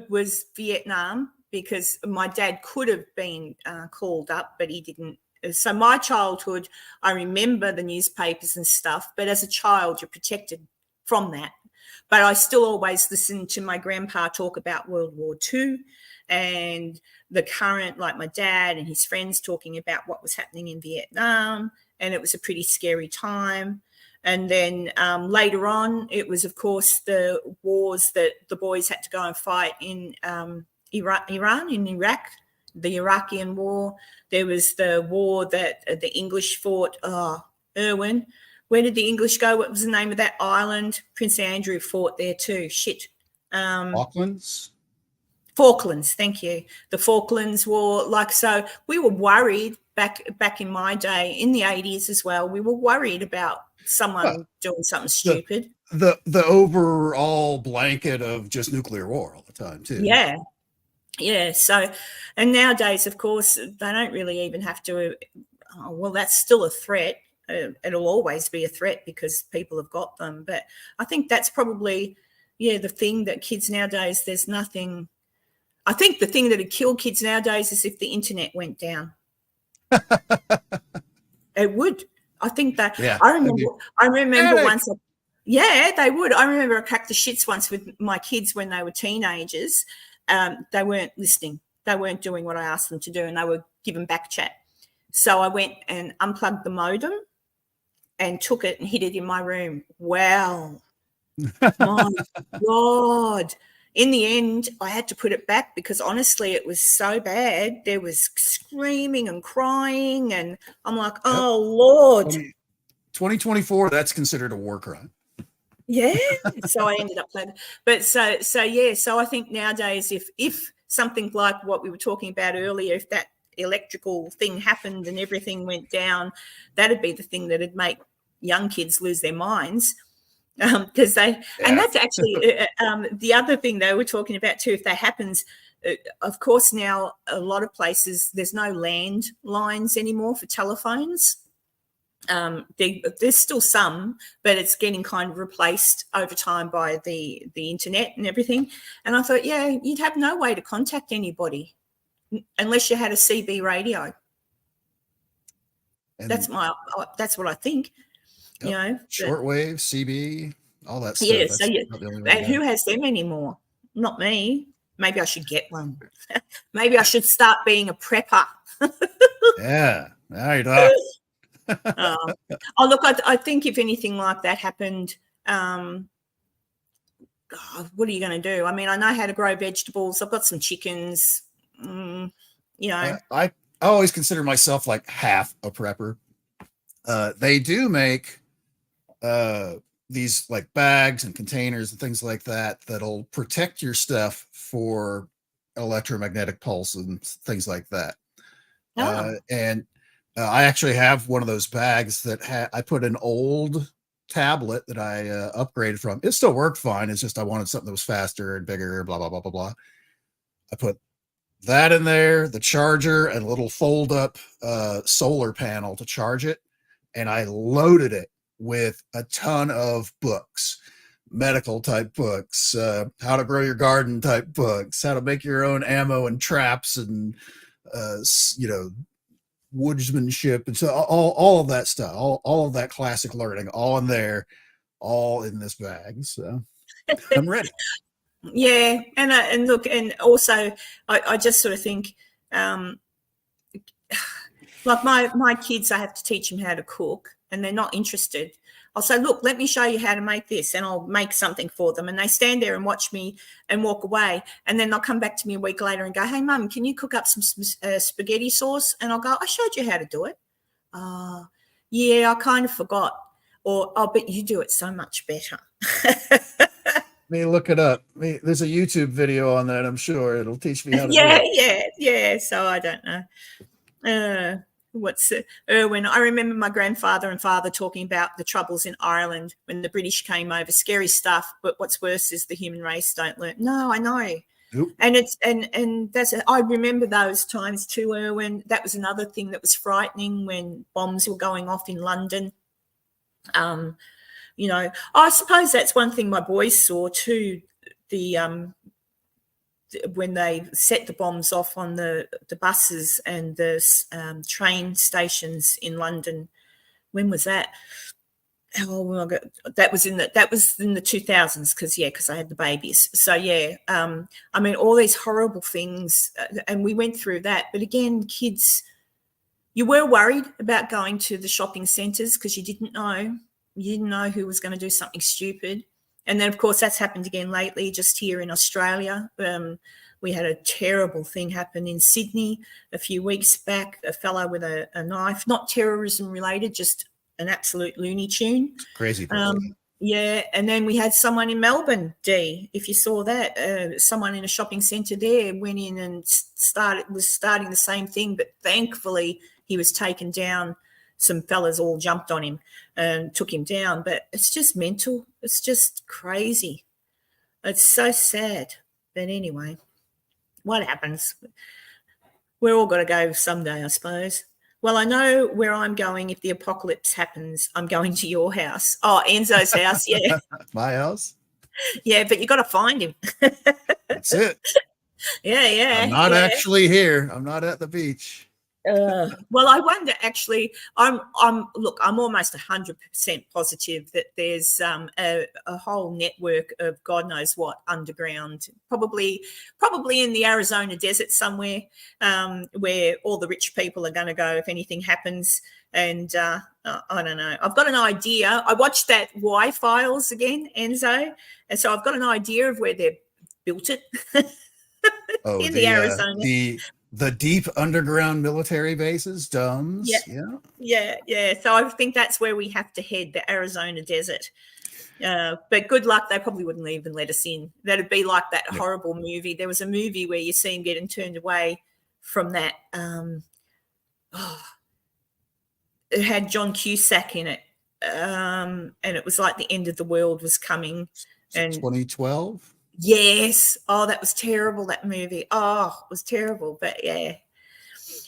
was Vietnam because my dad could have been called up, but he didn't. So my childhood, I remember the newspapers and stuff, but as a child, you're protected from that. But I still always listen to my grandpa talk about World War II and the current, like my dad and his friends talking about what was happening in Vietnam, and it was a pretty scary time. And then later on, it was, of course, the wars that the boys had to go and fight in Iraq, the Iraqian War. There was the war that the English fought. Erwin, where did the English go? What was the name of that island? Prince Andrew fought there too. Falklands? Falklands, thank you. The Falklands War. So we were worried back in my day, in the 80s as well. We were worried about someone doing something stupid. The overall blanket of just nuclear war all the time too. Yeah. So, and nowadays, of course, they don't really even have to. Well, that's still a threat. it'll always be a threat because people have got them. But I think that's probably, the thing that kids nowadays, there's nothing. I think the thing that would kill kids nowadays is if the internet went down. It would. I think that. Yeah. I remember once. Yeah, they would. I remember I cracked the shits once with my kids when they were teenagers. They weren't listening. They weren't doing what I asked them to do, and they were giving back chat. So I went and unplugged the modem and took it and hid it in my room. Wow. My God. In the end, I had to put it back because honestly, it was so bad. There was screaming and crying, and I'm like, oh, Lord. 2024, that's considered a war crime. Yeah. So I ended up playing. But so I think nowadays, if something like what we were talking about earlier, if that electrical thing happened and everything went down, that'd be the thing that'd make young kids lose their minds. Because and that's actually the other thing they were talking about too. If that happens, of course, now a lot of places there's no landlines anymore for telephones. There's still some, but it's getting kind of replaced over time by the internet and everything. And I thought, you'd have no way to contact anybody unless you had a CB radio. And that's what I think. Shortwave, CB, all that stuff. Yeah, so who has them anymore? Not me. Maybe I should get one. Maybe I should start being a prepper. Yeah, there you go. Look, I think if anything like that happened, what are you going to do? I mean, I know how to grow vegetables. I've got some chickens. I always consider myself like half a prepper. They do make these like bags and containers and things like that that'll protect your stuff for electromagnetic pulse and things like that. I actually have one of those bags that I put an old tablet that I upgraded from. It still worked fine. It's just I wanted something that was faster and bigger, blah, blah, blah, blah, blah. I put that in there, the charger, and a little fold up solar panel to charge it. And I loaded it with a ton of books, medical type books, how to grow your garden type books, how to make your own ammo and traps and, woodsmanship. And so all of that stuff, all of that classic learning, all in there, all in this bag. So I'm ready. Yeah. And look, and also I just sort of think, like my kids, I have to teach them how to cook and they're not interested. I'll say, look, let me show you how to make this, and I'll make something for them. And they stand there and watch me and walk away. And then they'll come back to me a week later and go, hey, Mum, can you cook up some spaghetti sauce? And I'll go, I showed you how to do it. Yeah, I kind of forgot. Or, oh, but you do it so much better. Me look it up. There's a YouTube video on that. I'm sure it'll teach me how to do it. Yeah. So I don't know. Erwin, I remember my grandfather and father talking about the troubles in Ireland when the British came over. Scary stuff, but what's worse is the human race don't learn. No, I know. Oop. And it's and that's I remember those times too, Erwin. That was another thing that was frightening when bombs were going off in London. I suppose that's one thing my boys saw too. When they set the bombs off on the buses and the train stations in London. When was that? Oh my God, that was in the 2000s because I had the babies. So I mean all these horrible things, and we went through that. But again, kids, you were worried about going to the shopping centres because you didn't know who was going to do something stupid. And then, of course, that's happened again lately, just here in Australia. We had a terrible thing happen in Sydney a few weeks back, a fellow with a knife, not terrorism related, just an absolute Looney Tune. Crazy. Yeah, and then we had someone in Melbourne, Dee, if you saw that, someone in a shopping centre there went in and was starting the same thing, but thankfully he was taken down. Some fellas all jumped on him and took him down, but it's just mental. It's just crazy. It's so sad. But anyway, what happens? We're all got to go someday, I suppose. Well, I know where I'm going if the apocalypse happens. I'm going to your house. Oh, Enzo's house. Yeah. My house. Yeah, but you got to find him. That's it. Yeah. I'm not actually here. I'm not at the beach. Well, I wonder. Actually, I'm almost 100% positive that there's a whole network of God knows what underground, probably in the Arizona desert somewhere, where all the rich people are going to go if anything happens. And I don't know. I've got an idea. I watched that Y-Files again, Enzo, and so I've got an idea of where they've built it. Oh, in the Arizona. The deep underground military bases, DUMS. Yeah. So I think that's where we have to head, the Arizona desert. But good luck. They probably wouldn't even let us in. That'd be like that horrible movie. There was a movie where you see him getting turned away from that. It had John Cusack in it. And it was like the end of the world was coming. And 2012. Yes. Oh, that was terrible, that movie. Oh, it was terrible. But yeah.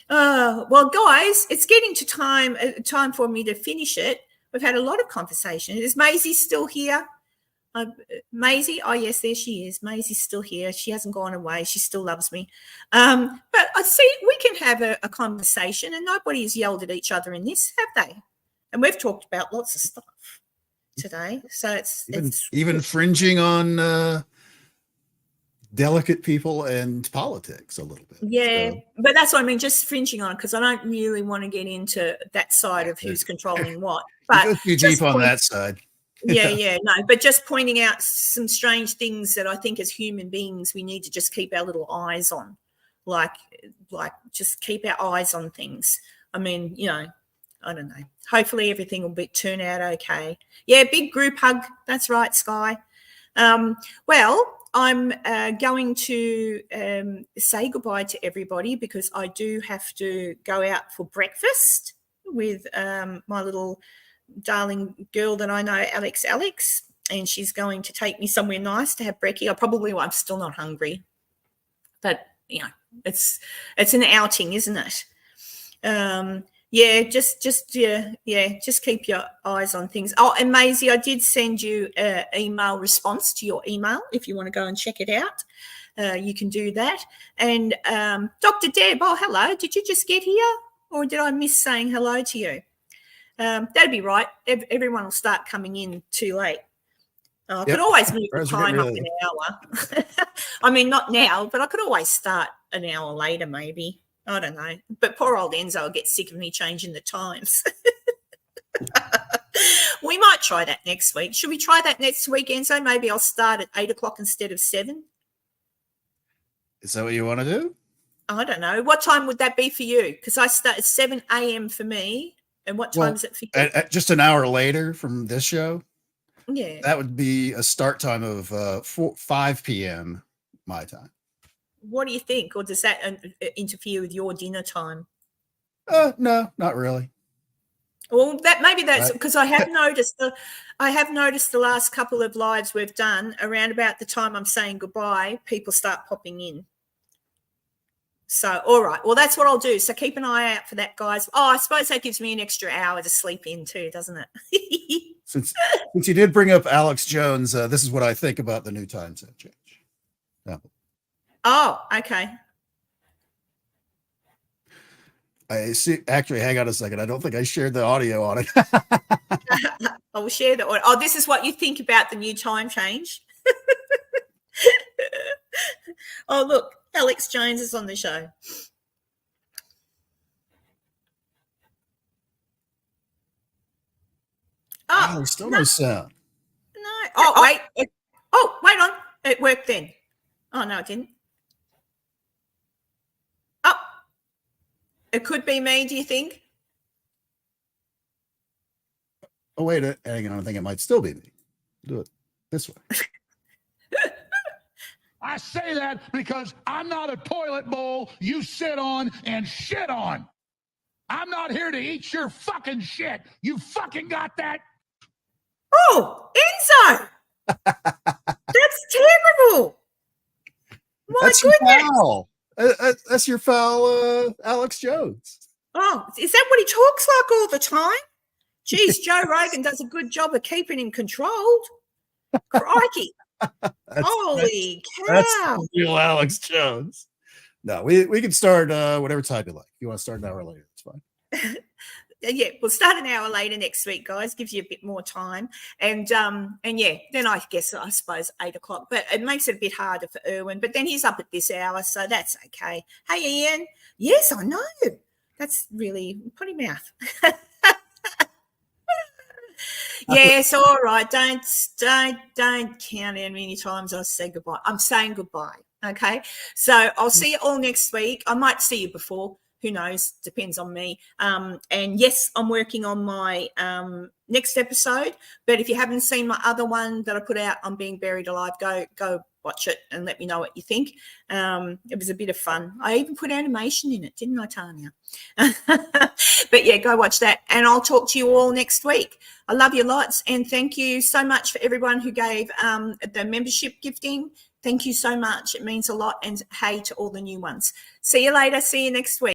Well, guys, it's getting to time for me to finish it. We've had a lot of conversation. Is Maisie still here? Maisie? Oh, yes, there she is. Maisie's still here. She hasn't gone away. She still loves me. But I see we can have a conversation, and nobody has yelled at each other in this, have they? And we've talked about lots of stuff today. So it's even fringing on delicate people and politics a little bit. Yeah, so. But that's what I mean, just fringing on, because I don't really want to get into that side of who's controlling what. But you go too deep on that side. No, but just pointing out some strange things that I think as human beings we need to just keep our little eyes on, like just keep our eyes on things. I mean, I don't know. Hopefully everything will turn out okay. Yeah, big group hug. That's right, Sky. Well, I'm going to say goodbye to everybody because I do have to go out for breakfast with my little darling girl that I know, Alex, and she's going to take me somewhere nice to have brekkie. I'm still not hungry, but it's an outing, isn't it? Just keep your eyes on things. Oh, and Maisie, I did send you an email response to your email. If you want to go and check it out, you can do that. And Dr. Deb, oh, hello. Did you just get here, or did I miss saying hello to you? That'd be right. Everyone will start coming in too late. I could always move the time up an hour. I mean, not now, but I could always start an hour later, maybe. I don't know. But poor old Enzo will get sick of me changing the times. We might try that next week. Should we try that next week, Enzo? Maybe I'll start at 8 o'clock instead of 7. Is that what you want to do? I don't know. What time would that be for you? Because I start at 7 a.m. for me. And what time is it for you? Just an hour later from this show. Yeah. That would be a start time of 5 p.m. my time. What do you think? Or does that interfere with your dinner time? No, not really. Well, that's because I have noticed the last couple of lives we've done, around about the time I'm saying goodbye, people start popping in. So, all right. Well, that's what I'll do. So keep an eye out for that, guys. Oh, I suppose that gives me an extra hour to sleep in too, doesn't it? Since you did bring up Alex Jones, this is what I think about the new time zone change. No. Oh, okay. I see. Actually, hang on a second. I don't think I shared the audio on it. I will share the audio. Oh, this is what you think about the new time change. Oh, look, Alex Jones is on the show. Oh, there's still no sound. No. Oh, wait. Wait on. It worked then. Oh, no, it didn't. Oh, it could be me, do you think? Oh, wait. Hang on. I think it might still be me. Do it this way. I say that because I'm not a toilet bowl you sit on and shit on. I'm not here to eat your fucking shit. You fucking got that? Oh, Enzo! That's terrible. My That's goodness. your foul. That's your foul, Alex Jones. Oh, is that what he talks like all the time? Geez, Joe Rogan does a good job of keeping him controlled. Crikey. Holy That's cow. the real Alex Jones. No, we can start whatever time you like. If you want to start an hour later, it's fine. Yeah, we'll start an hour later next week, guys. Gives you a bit more time, and yeah, then I suppose 8 o'clock. But it makes it a bit harder for Erwin. But then he's up at this hour, so that's okay. Hey, Ian. Yes, I know. That's really potty mouth. Yes, all right. Don't count how many times I say goodbye. I'm saying goodbye. Okay, so I'll see you all next week. I might see you before. Who knows? Depends on me. And yes, I'm working on my next episode. But if you haven't seen my other one that I put out on Being Buried Alive, go watch it and let me know what you think. It was a bit of fun. I even put animation in it, didn't I, Tanya? But yeah, go watch that. And I'll talk to you all next week. I love you lots. And thank you so much for everyone who gave the membership gifting. Thank you so much. It means a lot. And hey to all the new ones. See you later. See you next week.